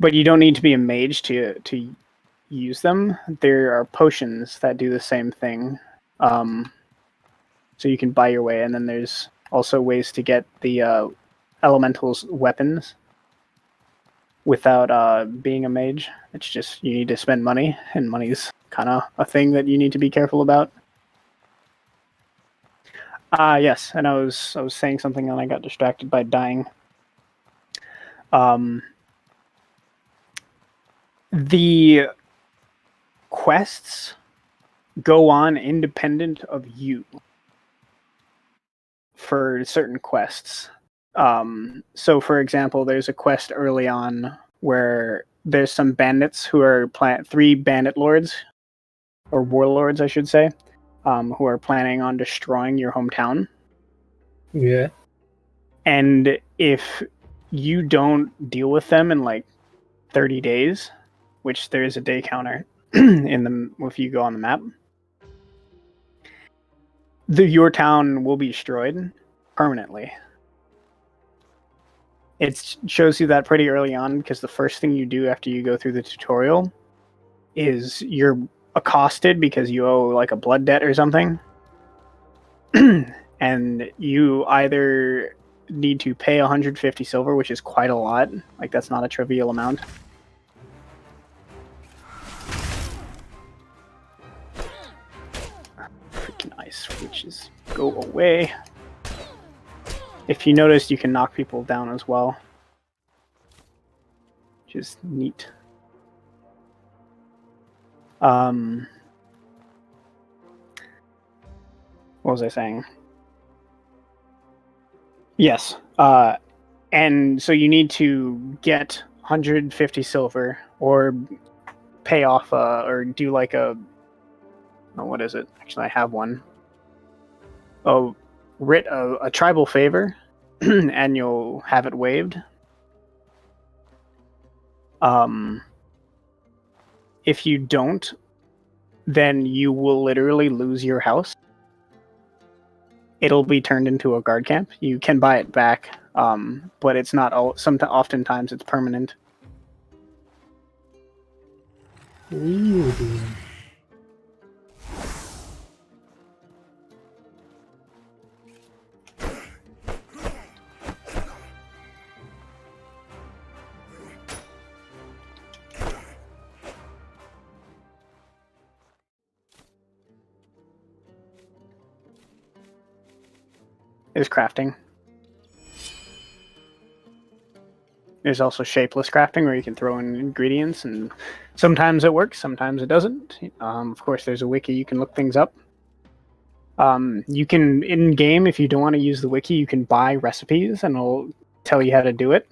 you don't need to be a mage to use them. There are potions that do the same thing. So you can buy your way, and then there's also ways to get the elementals weapons without being a mage. It's just you need to spend money, and money's kind of a thing that you need to be careful about. Yes, and I was saying something and I got distracted by dying. The quests go on independent of you for certain quests. So, for example, there's a quest early on where there's some bandits who are 3 bandit lords, or warlords, I should say, who are planning on destroying your hometown. Yeah. And if you don't deal with them in like 30 days, which there is a day counter if you go on the map, your town will be destroyed permanently. It shows you that pretty early on, because the first thing you do after you go through the tutorial is you're accosted because you owe like a blood debt or something. And you either need to pay 150 silver, which is quite a lot. Like, that's not a trivial amount. Freaking ice witches, go away. If you noticed, you can knock people down as well, which is neat. What was I saying? Yes. And so you need to get 150 silver, or pay off, or do like a... Oh, what is it? Actually, I have one. Oh, writ a tribal favor, and you'll have it waived. If you don't, then you will literally lose your house. It'll be turned into a guard camp. You can buy it back, but it's not all. Oftentimes, it's permanent. Ooh. Is crafting. There's also shapeless crafting where you can throw in ingredients, and sometimes it works, sometimes it doesn't. Of course, there's a wiki, you can look things up. You can, in game, if you don't want to use the wiki, you can buy recipes and it'll tell you how to do it.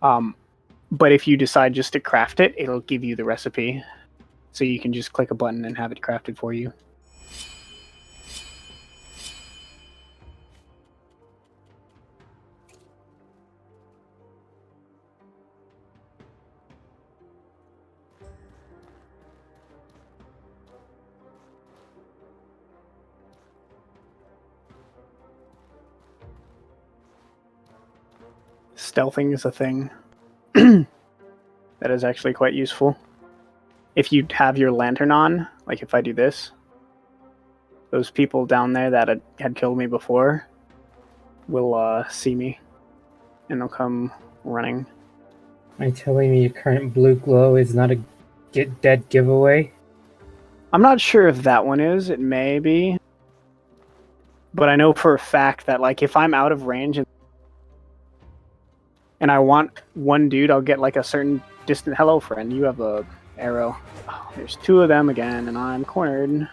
But if you decide just to craft it, it'll give you the recipe. So you can just click a button and have it crafted for you. Stealthing is a thing that is actually quite useful. If you have your lantern on, like if I do this, those people down there that had killed me before will see me, and they'll come running. Are you telling me your current blue glow is not a dead giveaway? I'm not sure if that one is. It may be. But I know for a fact that, like, if I'm out of range and I want one dude, I'll get, like, a certain distant... Hello, friend. You have a arrow. Oh, there's two of them again, and I'm cornered.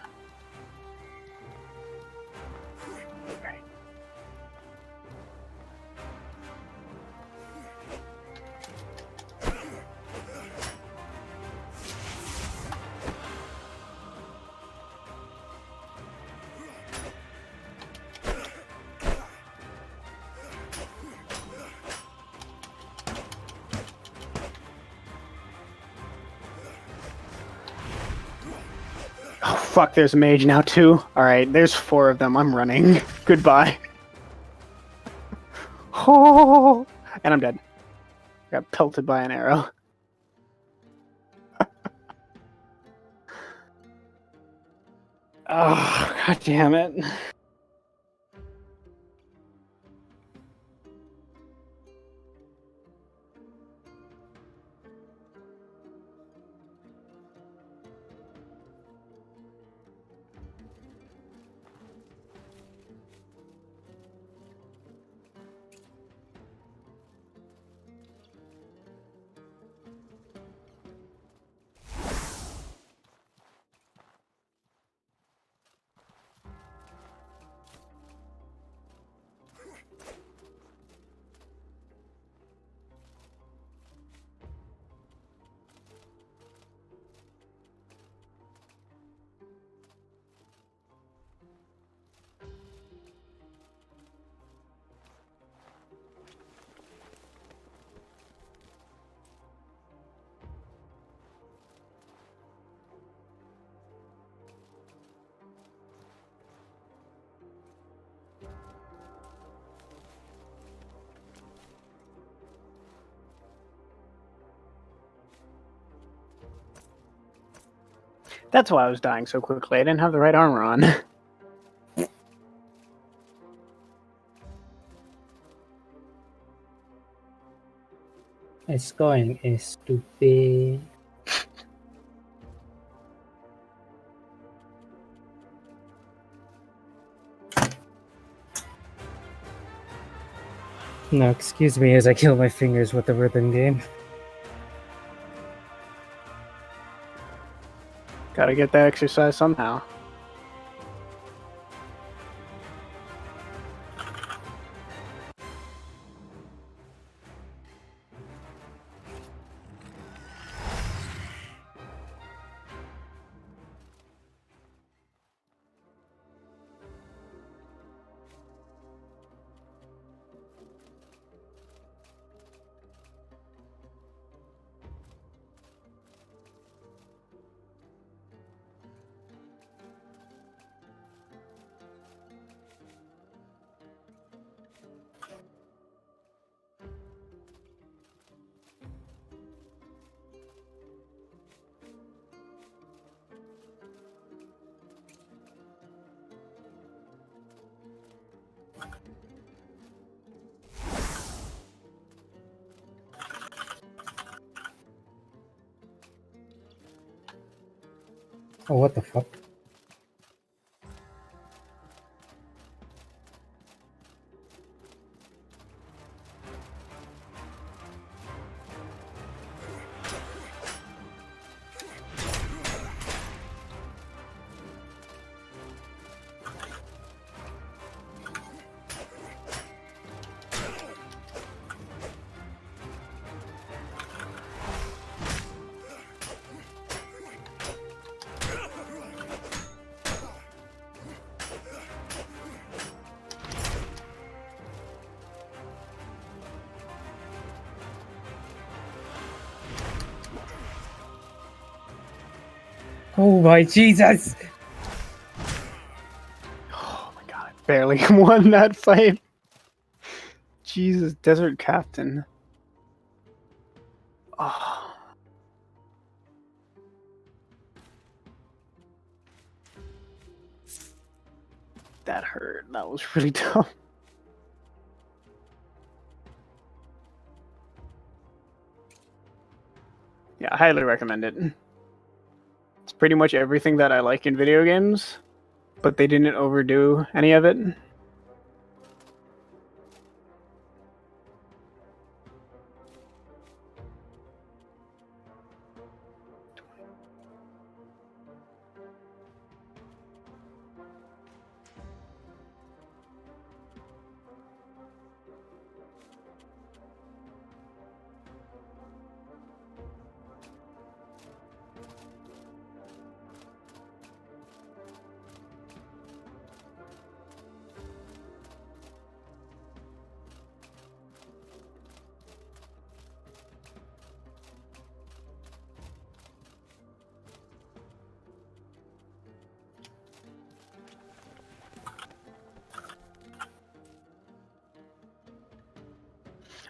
Oh, fuck, there's a mage now, too. Alright, there's 4 of them. I'm running. Goodbye. Oh, and I'm dead. Got pelted by an arrow. Oh, god damn it. That's why I was dying so quickly. I didn't have the right armor on. It's going is stupid. No, excuse me as I kill my fingers with the rhythm game. Gotta get that exercise somehow. Oh, what the fuck? Oh my Jesus! Oh my god, I barely won that fight. Jesus, Desert Captain. Oh. That hurt. That was really tough. Yeah, I highly recommend it. It's pretty much everything that I like in video games, but they didn't overdo any of it.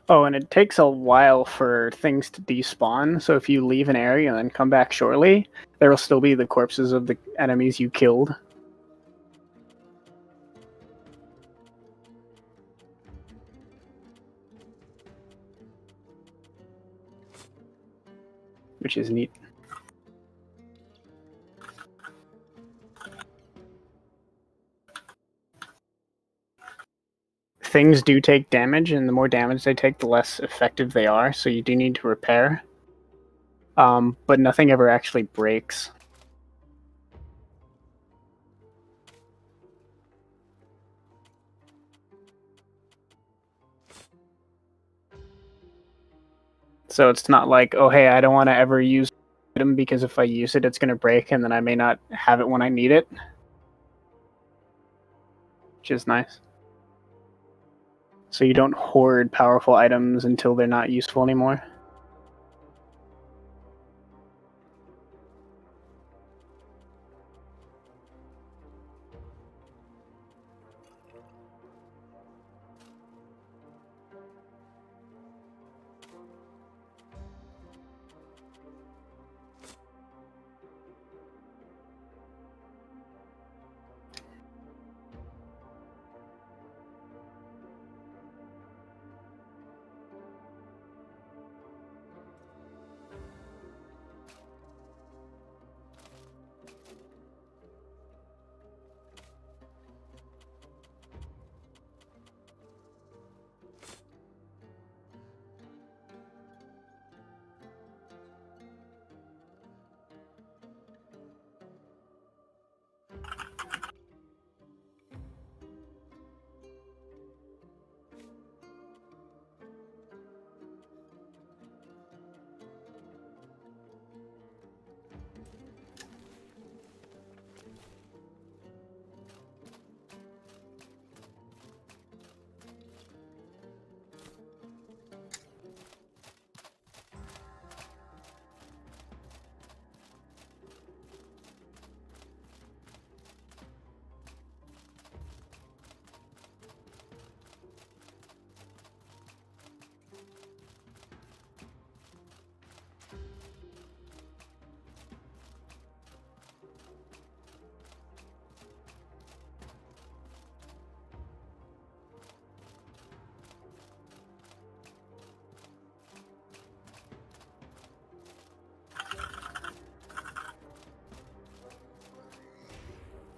Oh, and it takes a while for things to despawn, so if you leave an area and then come back shortly, there will still be the corpses of the enemies you killed. Which is neat. Things do take damage, and the more damage they take, the less effective they are, so you do need to repair. But nothing ever actually breaks. So it's not like, oh hey, I don't want to ever use item because if I use it, it's going to break, and then I may not have it when I need it. Which is nice. So you don't hoard powerful items until they're not useful anymore.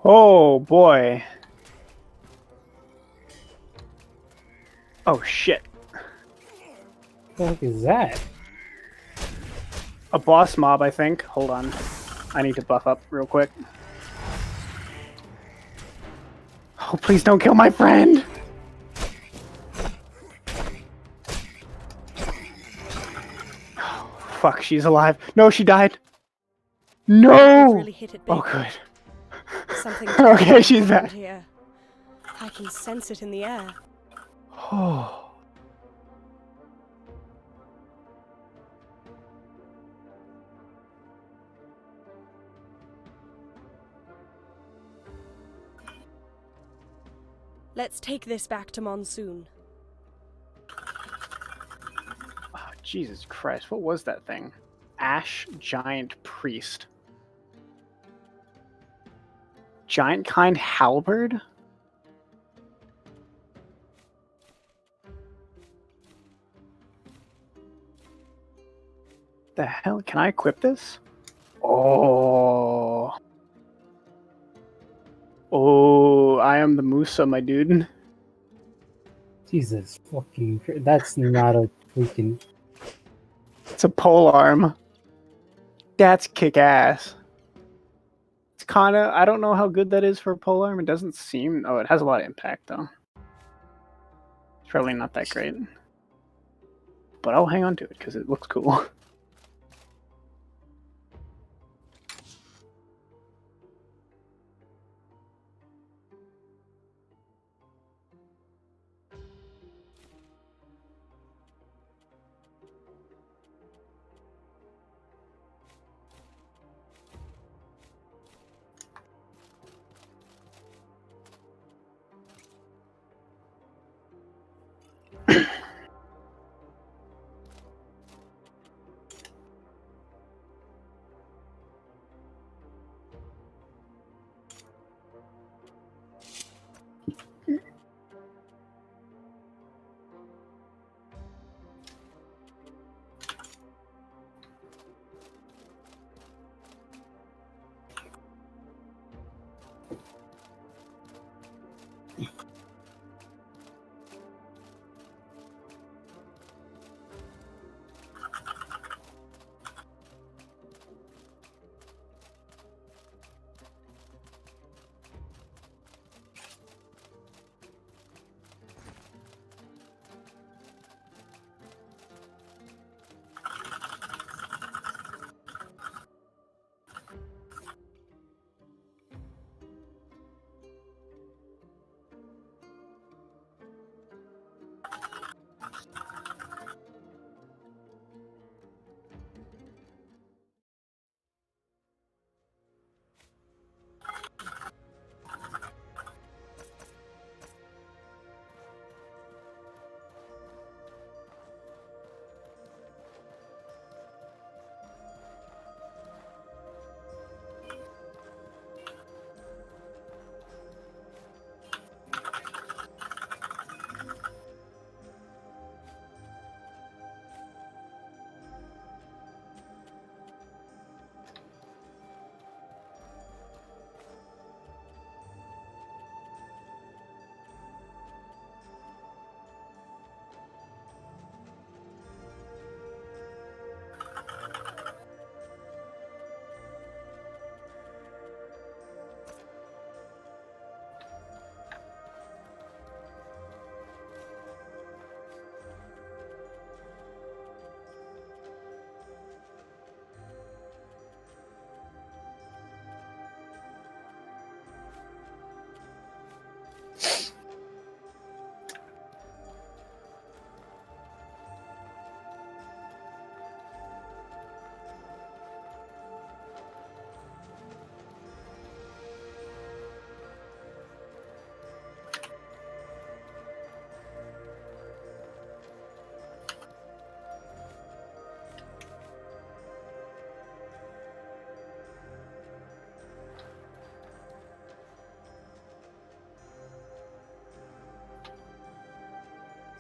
Oh boy. Oh shit. What the heck is that? A boss mob, I think. Hold on. I need to buff up real quick. Oh, please don't kill my friend! Oh, fuck, she's alive. No, she died. No! Really hit it big. Oh, good. Something Okay, she's around back. here. I can sense it in the air. Oh. Let's take this back to Monsoon. Oh, Jesus Christ, what was that thing? Ash Giant Priest. Giant kind halberd? The hell? Can I equip this? Oh. Oh, I am the Musa, my dude. Jesus fucking Christ. That's not a freaking... It's a pole arm. That's kick ass. It's kind of, I don't know how good that is for a pole arm. It doesn't seem, oh, it has a lot of impact though. It's probably not that great. But I'll hang on to it because it looks cool.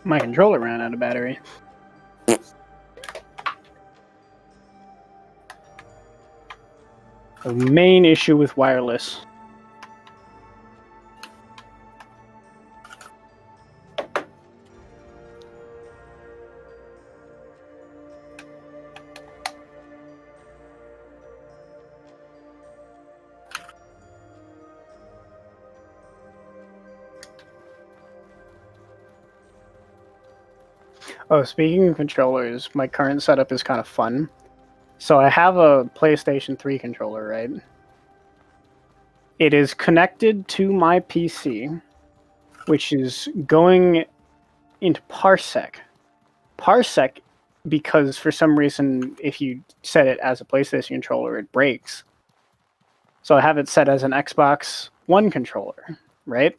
My controller ran out of battery. The main issue with wireless. Oh, speaking of controllers, my current setup is kind of fun. So I have a PlayStation 3 controller, right? It is connected to my PC, which is going into Parsec. Parsec, because for some reason, if you set it as a PlayStation controller, it breaks. So I have it set as an Xbox One controller, right?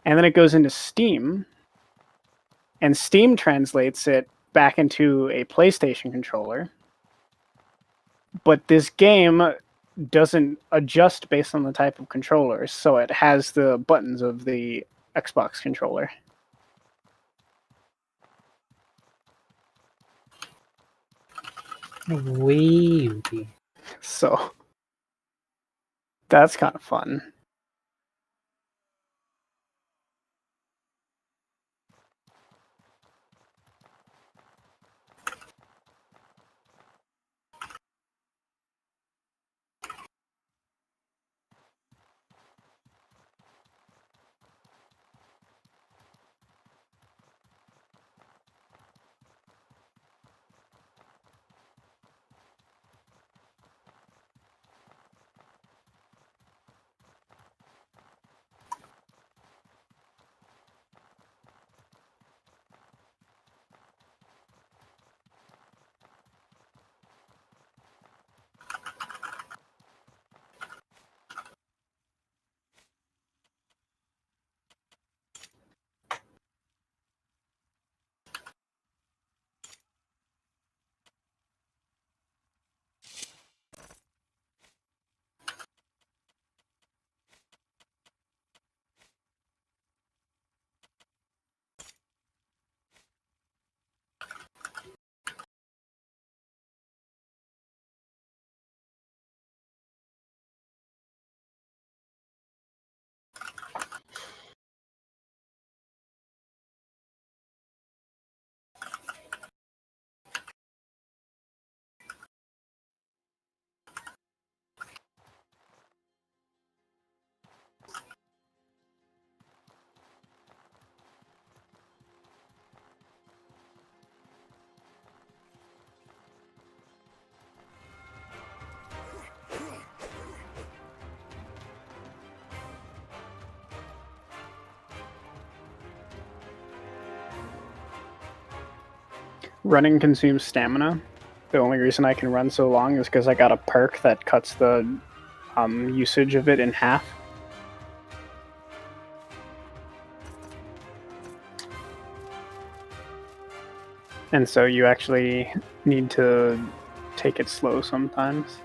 And then it goes into Steam, and Steam translates it back into a PlayStation controller. But this game doesn't adjust based on the type of controller, so it has the buttons of the Xbox controller. Weird. So that's kind of fun. Running consumes stamina. The only reason I can run so long is because I got a perk that cuts the usage of it in half. And so you actually need to take it slow sometimes.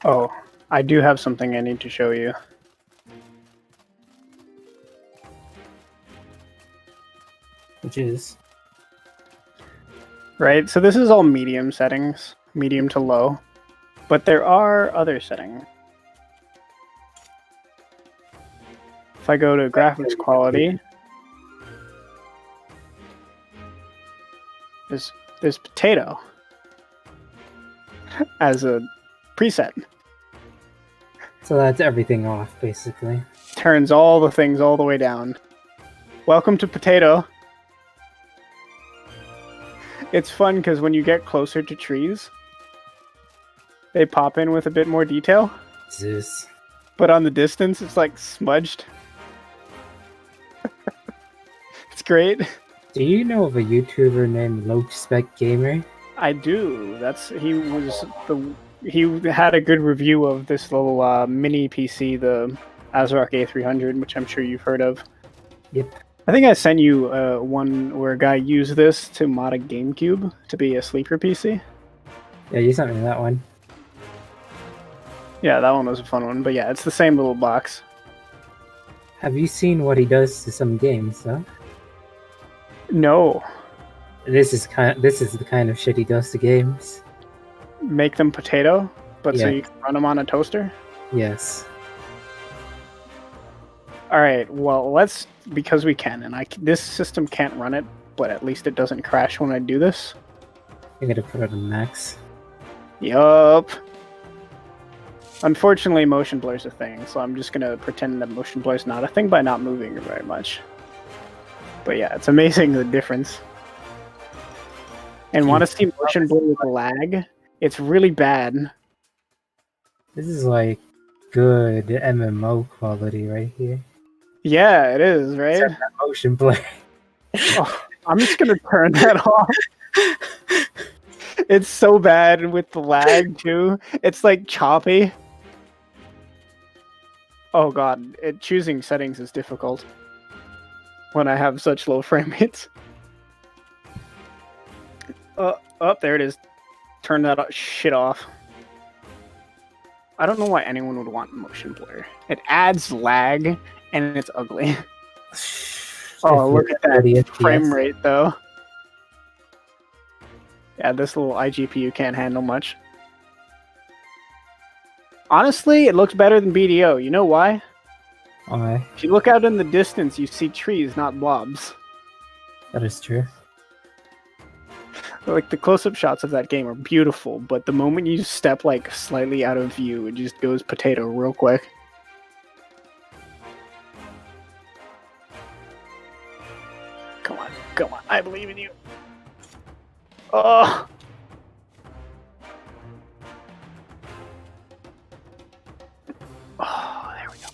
Oh, I do have something I need to show you. Which is? Right, so this is all medium settings, medium to low, but there are other settings. If I go to graphics quality, there's potato as a preset. So that's everything off, basically. Turns all the things all the way down. Welcome to potato. It's fun because when you get closer to trees, they pop in with a bit more detail. Zeus. But on the distance, it's like smudged. It's great. Do you know of a YouTuber named Spec Gamer? I do. He had a good review of this little mini PC, the ASRock A300, which I'm sure you've heard of. Yep. I think I sent you one where a guy used this to mod a GameCube to be a sleeper PC. Yeah, you sent me that one. Yeah, that one was a fun one, but yeah, it's the same little box. Have you seen what he does to some games, though? No. This is the kind of shit he does to games. Make them potato, but so Yeah. you can run them on a toaster? Yes. Alright, well, because we can, and this system can't run it, but at least it doesn't crash when I do this. I'm gonna put it on max. Yup. Unfortunately, motion blur's a thing, so I'm just gonna pretend that motion blur's not a thing by not moving it very much. But yeah, it's amazing the difference. And want to see motion blur with lag? It's really bad. This is like good MMO quality right here. Yeah, it is, right? Except that motion blur. Oh, I'm just gonna turn that off. It's so bad with the lag too. It's like choppy. Oh god, choosing settings is difficult when I have such low frame rates. Oh, there it is. Turn that shit off. I don't know why anyone would want motion blur. It adds lag, and it's ugly. Oh, look at that frame rate, though. Yeah, this little iGPU can't handle much. Honestly, it looks better than BDO. You know why? Why? If you look out in the distance, you see trees, not blobs. That is true. Like, the close-up shots of that game are beautiful, but the moment you step, like, slightly out of view, it just goes potato real quick. Come on, come on, I believe in you. Oh! Oh, there we go.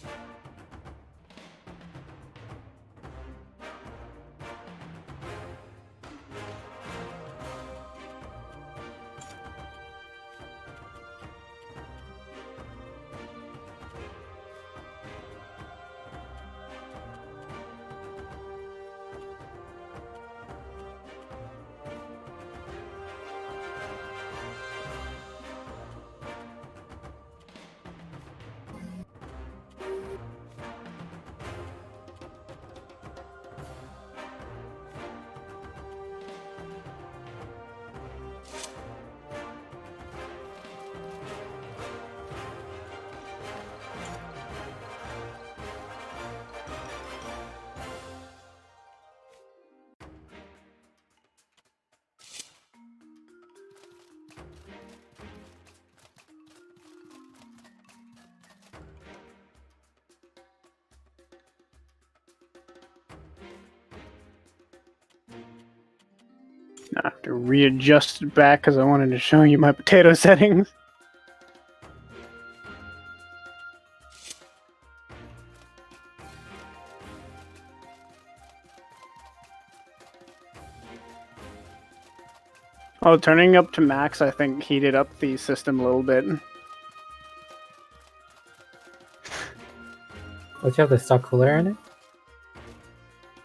I have to readjust it back because I wanted to show you my potato settings. Oh, turning up to max, I think, heated up the system a little bit. Don't you have the stock cooler in it?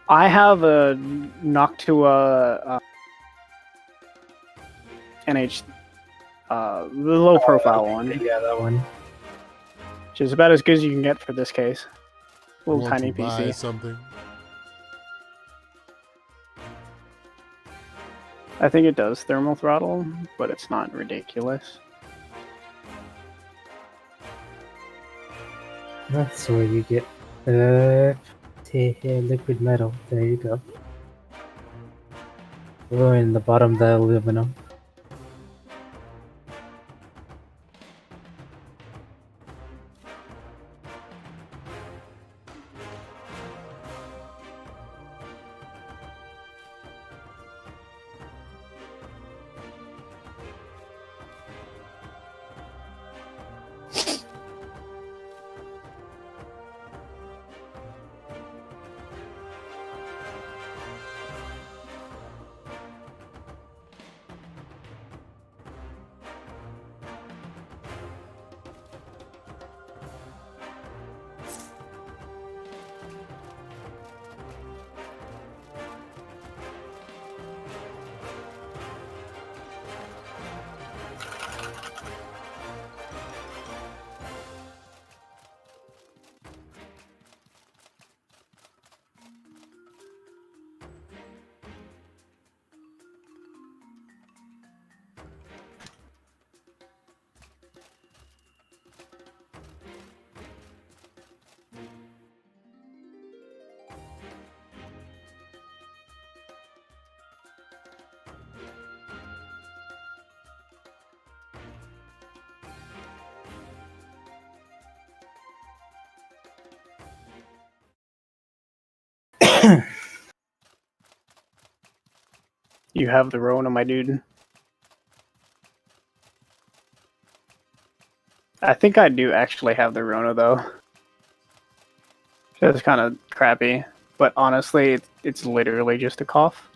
I have a Noctua NH, the low profile one. Yeah, that one. Which is about as good as you can get for this case. Little Want tiny to buy PC. something? I think it does thermal throttle, but it's not ridiculous. That's where you get Liquid metal. There you go. We're in the bottom of the aluminum. You have the Rona, my dude. I think I do actually have the Rona, though. It's kind of crappy, but honestly, it's literally just a cough.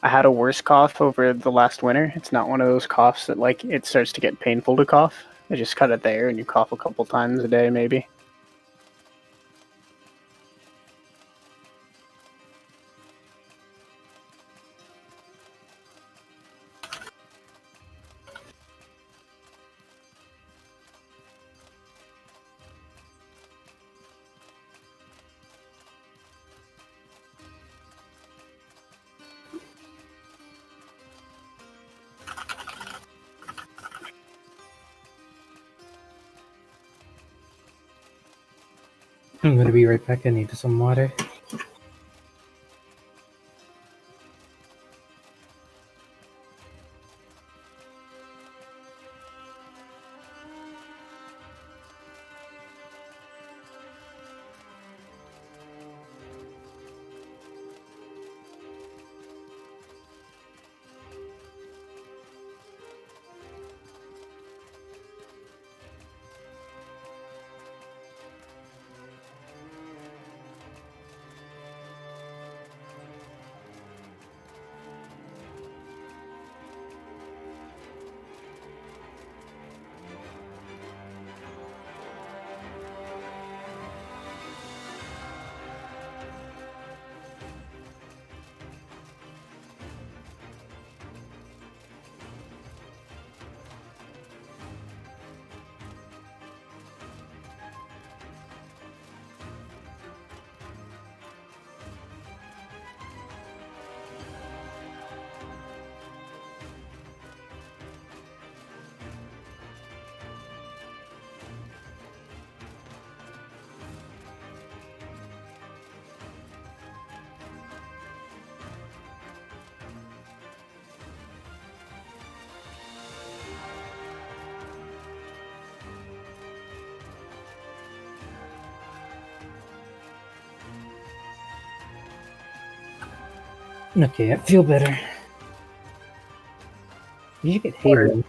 I had a worse cough over the last winter. It's not one of those coughs that, like, it starts to get painful to cough. It just cut it there, and you cough a couple times a day, maybe. I'm gonna be right back. I need some water. Okay, I feel better. You should get Halo.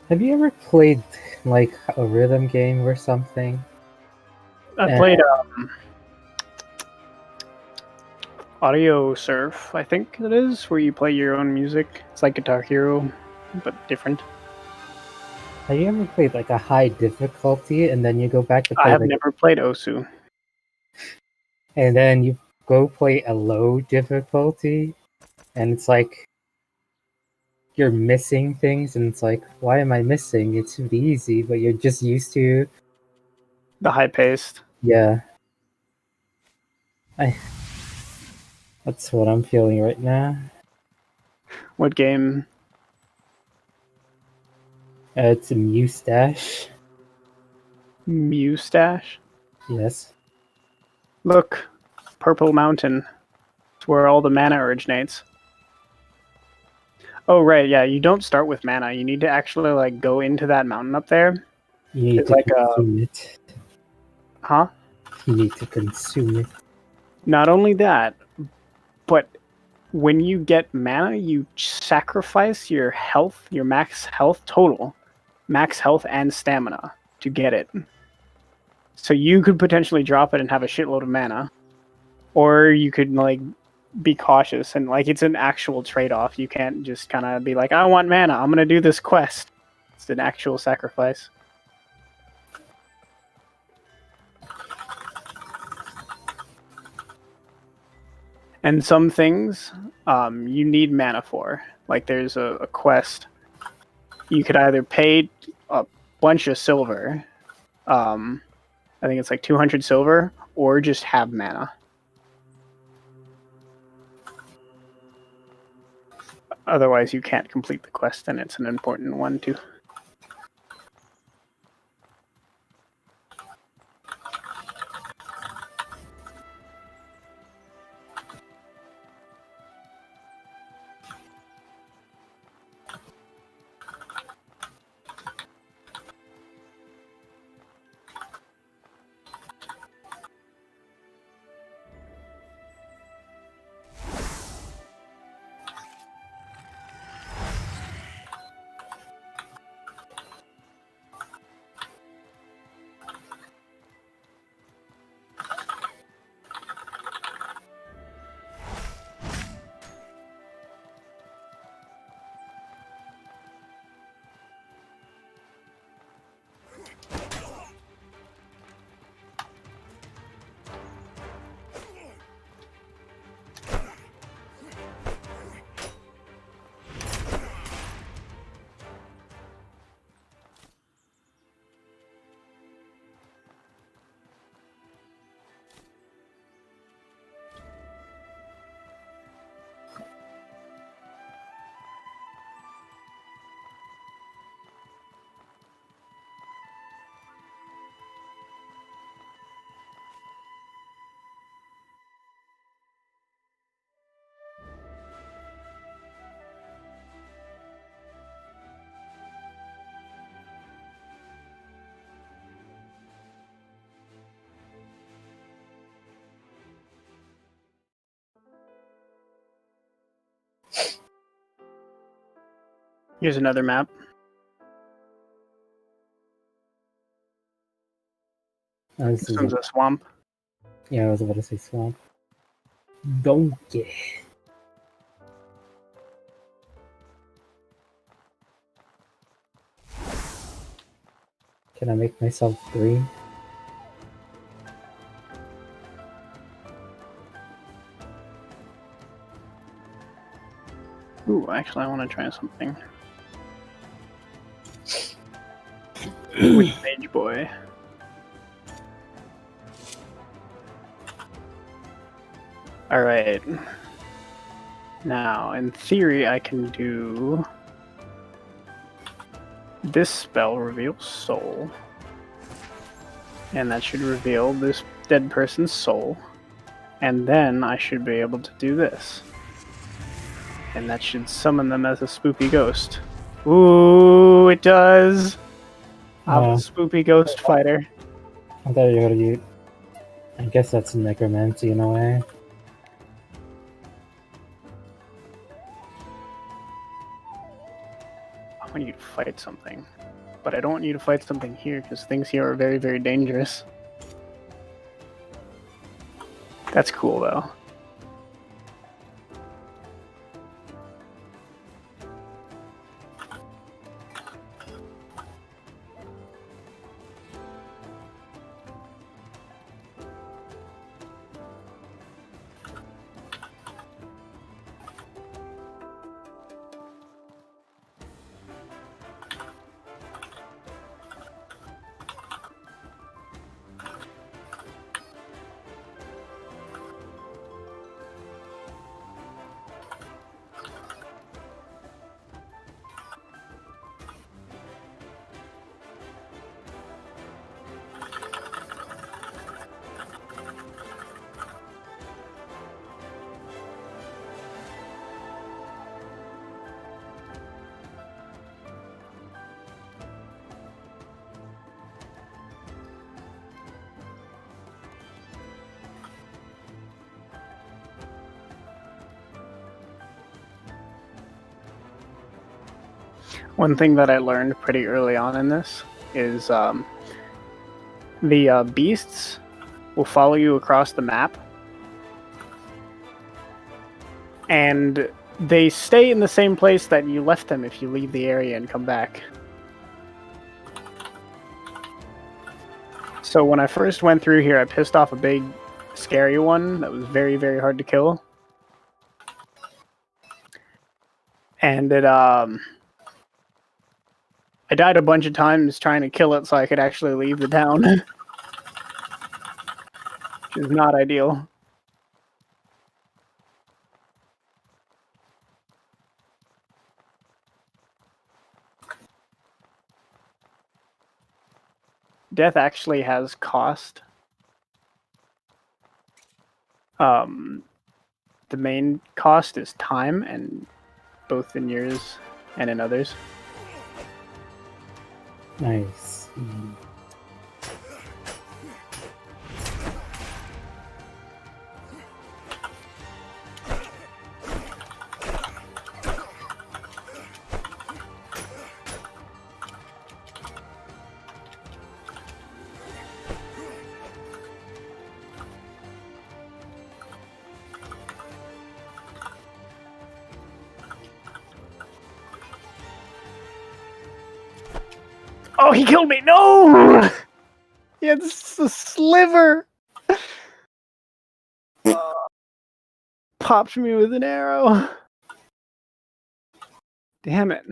Have you ever played like a rhythm game or something? I played Audio Surf, I think it is, where you play your own music. It's like Guitar Hero, but different. Have you ever played like a high difficulty and then you go back to play? I have never played Osu. And then you go play a low difficulty, and it's like you're missing things, and it's like, why am I missing? It should be easy, but you're just used to the high paced. Yeah, that's what I'm feeling right now. What game? It's a Mustache. Mustache? Yes. Look, Purple Mountain. It's where all the mana originates. Oh, right, yeah, you don't start with mana. You need to actually, like, go into that mountain up there. You need it's to like consume it. Huh? You need to consume it. Not only that, but when you get mana, you sacrifice your health, your max health total, max health and stamina to get it. So you could potentially drop it and have a shitload of mana, or you could like be cautious and like it's an actual trade-off. You can't just kind of be like, I want mana, I'm gonna do this quest. It's an actual sacrifice. And some things you need mana for. Like there's a quest. You could either pay a bunch of silver, I think it's like 200 silver, or just have mana. Otherwise, you can't complete the quest, and it's an important one too. Here's another map. Oh, This one's a swamp. Yeah, I was about to say swamp. Donkey. Can I make myself green? Ooh, actually, I want to try something. With Mage Boy. Alright. Now, in theory, I can do... This spell reveals soul. And that should reveal this dead person's soul. And then I should be able to do this. And that should summon them as a spoopy ghost. Ooh, it does! I'm a spoopy ghost fighter. I thought you were gonna use... I guess that's necromancy in a way. I want you to fight something. But I don't want you to fight something here, because things here are very, very dangerous. That's cool, though. One thing that I learned pretty early on in this is the beasts will follow you across the map, and they stay in the same place that you left them if you leave the area and come back. So when I first went through here, I pissed off a big, scary one that was very, very hard to kill. And it, I died a bunch of times trying to kill it so I could actually leave the town. Which is not ideal. Death actually has cost. The main cost is time, and both in yours and in others. Nice. Oh, he killed me! No! He had a sliver! Popped me with an arrow. Damn it.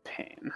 Pain.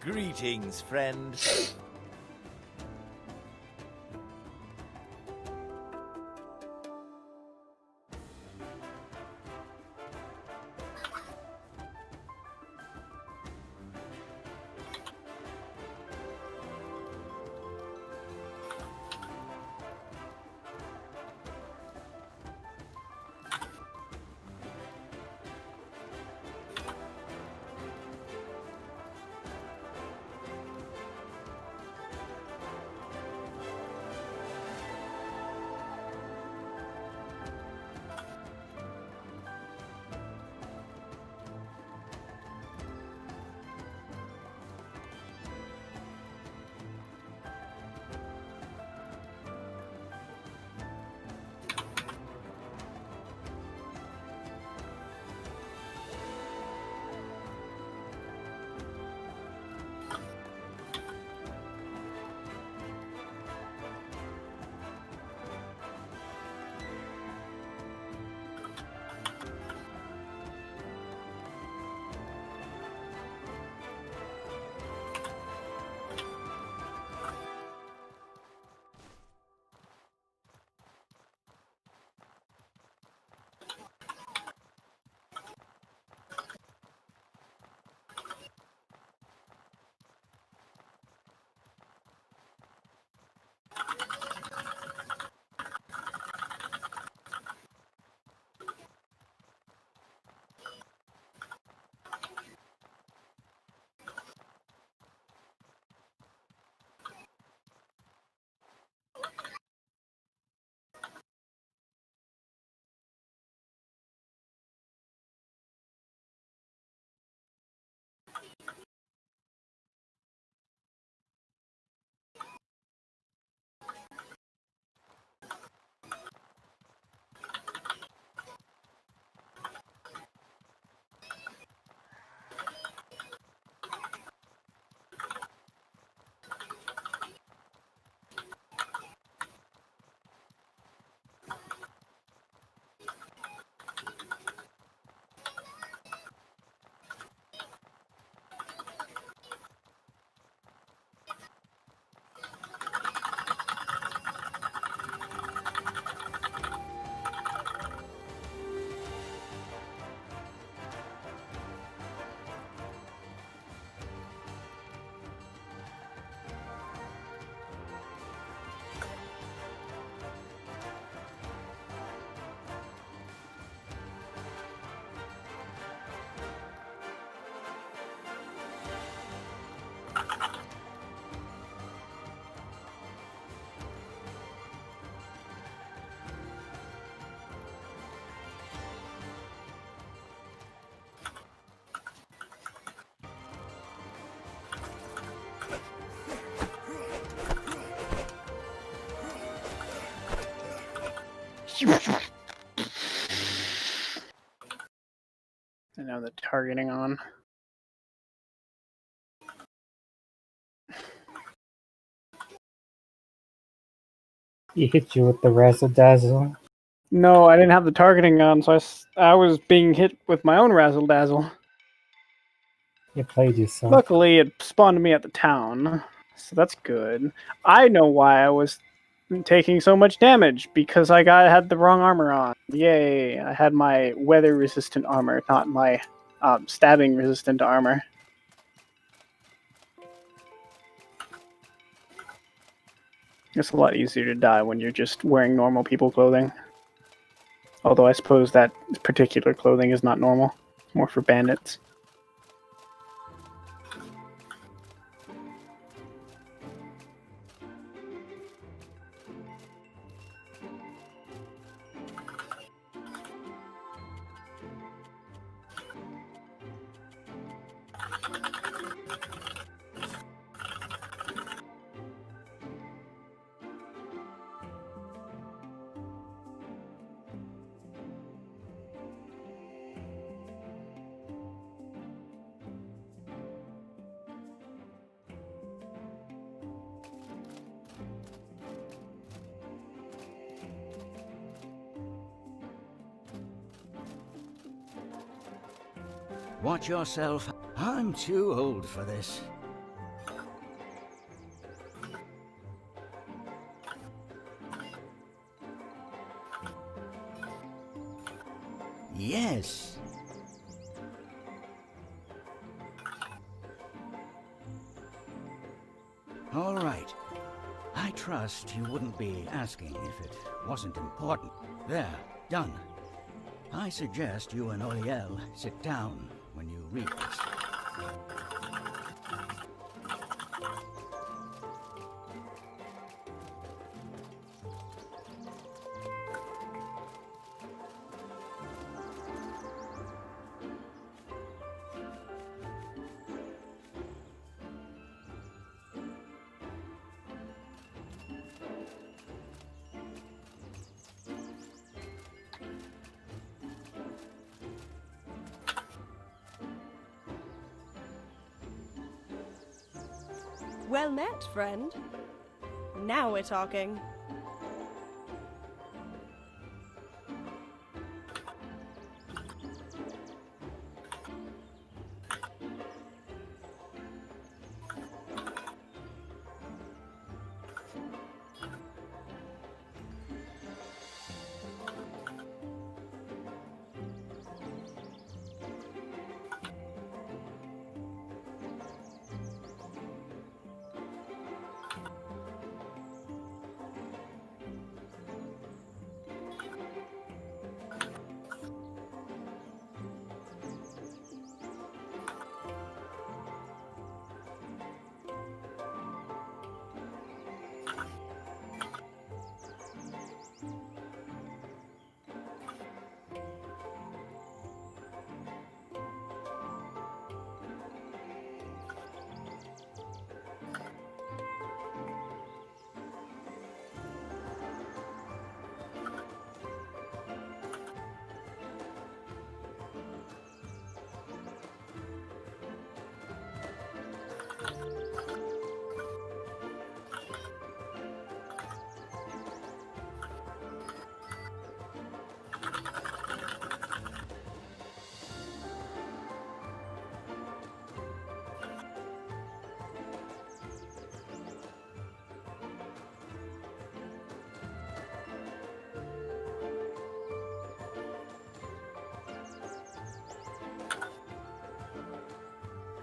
Greetings, friend. And now the targeting on. He hit you with the razzle dazzle. No, I didn't have the targeting on, so I was being hit with my own razzle dazzle. You played yourself. Luckily, it spawned me at the town, so that's good. I know why I was taking so much damage, because I had the wrong armor on. Yay! I had my weather-resistant armor, not my stabbing-resistant armor. It's a lot easier to die when you're just wearing normal people clothing. Although I suppose that particular clothing is not normal. It's more for bandits. Watch yourself. I'm too old for this. Yes. All right. I trust you wouldn't be asking if it wasn't important. There, done. I suggest you and Oliel sit down when you read this. Well met, friend. Now we're talking.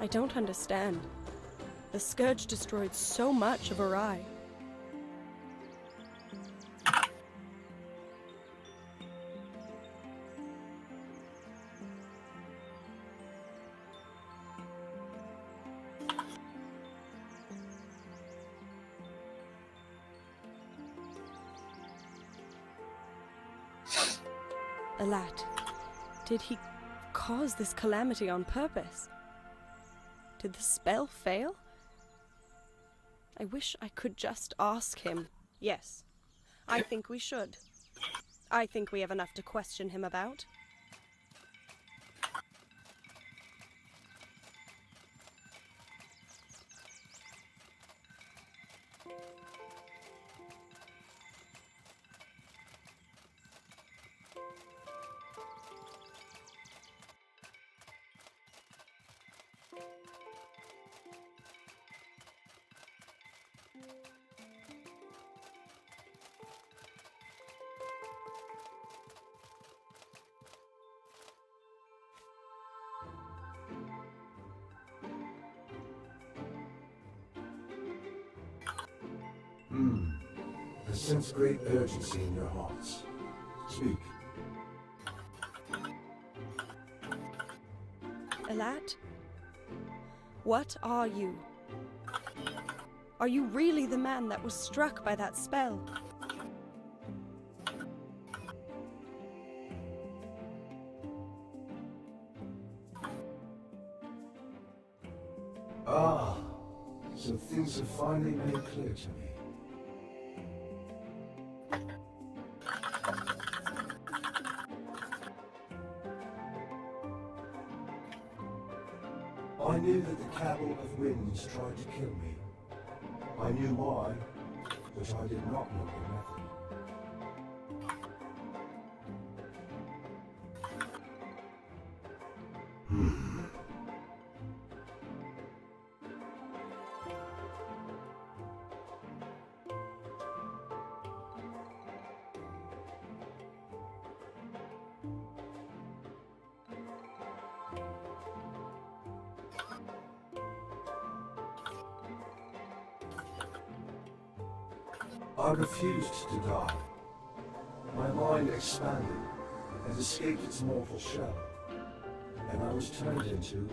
I don't understand. The Scourge destroyed so much of Arai. Alat, did he cause this calamity on purpose? Did the spell fail? I wish I could just ask him. Yes, I think we should. I think we have enough to question him about. I sense great urgency in your hearts. Speak. Elat? What are you? Are you really the man that was struck by that spell? Ah, so things have finally made clear to me. I knew that the Cabal of Winds tried to kill me. I knew why, but I did not know the method. I refused to die. My mind expanded and escaped its mortal shell, and I was turned into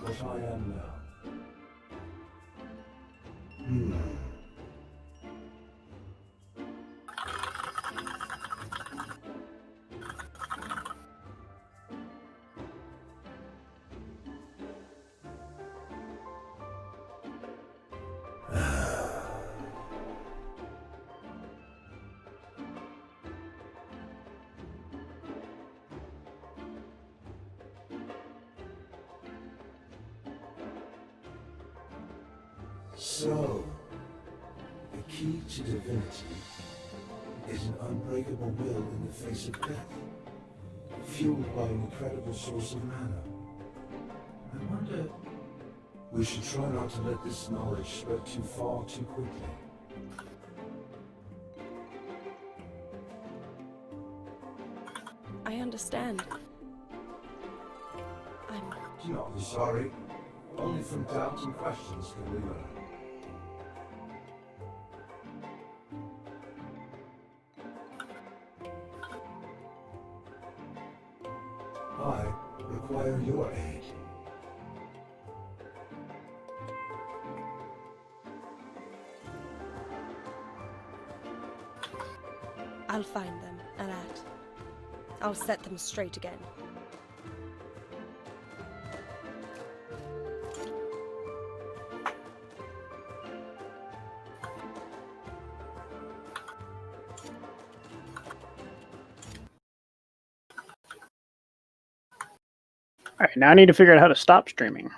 what I am now. So, the key to divinity is an unbreakable will in the face of death, fueled by an incredible source of mana. I wonder, we should try not to let this knowledge spread too far too quickly. I understand. Do not be sorry. Only from doubt and questions can we learn. I require your aid. I'll find them, Alat. I'll set them straight again. All right, now I need to figure out how to stop streaming.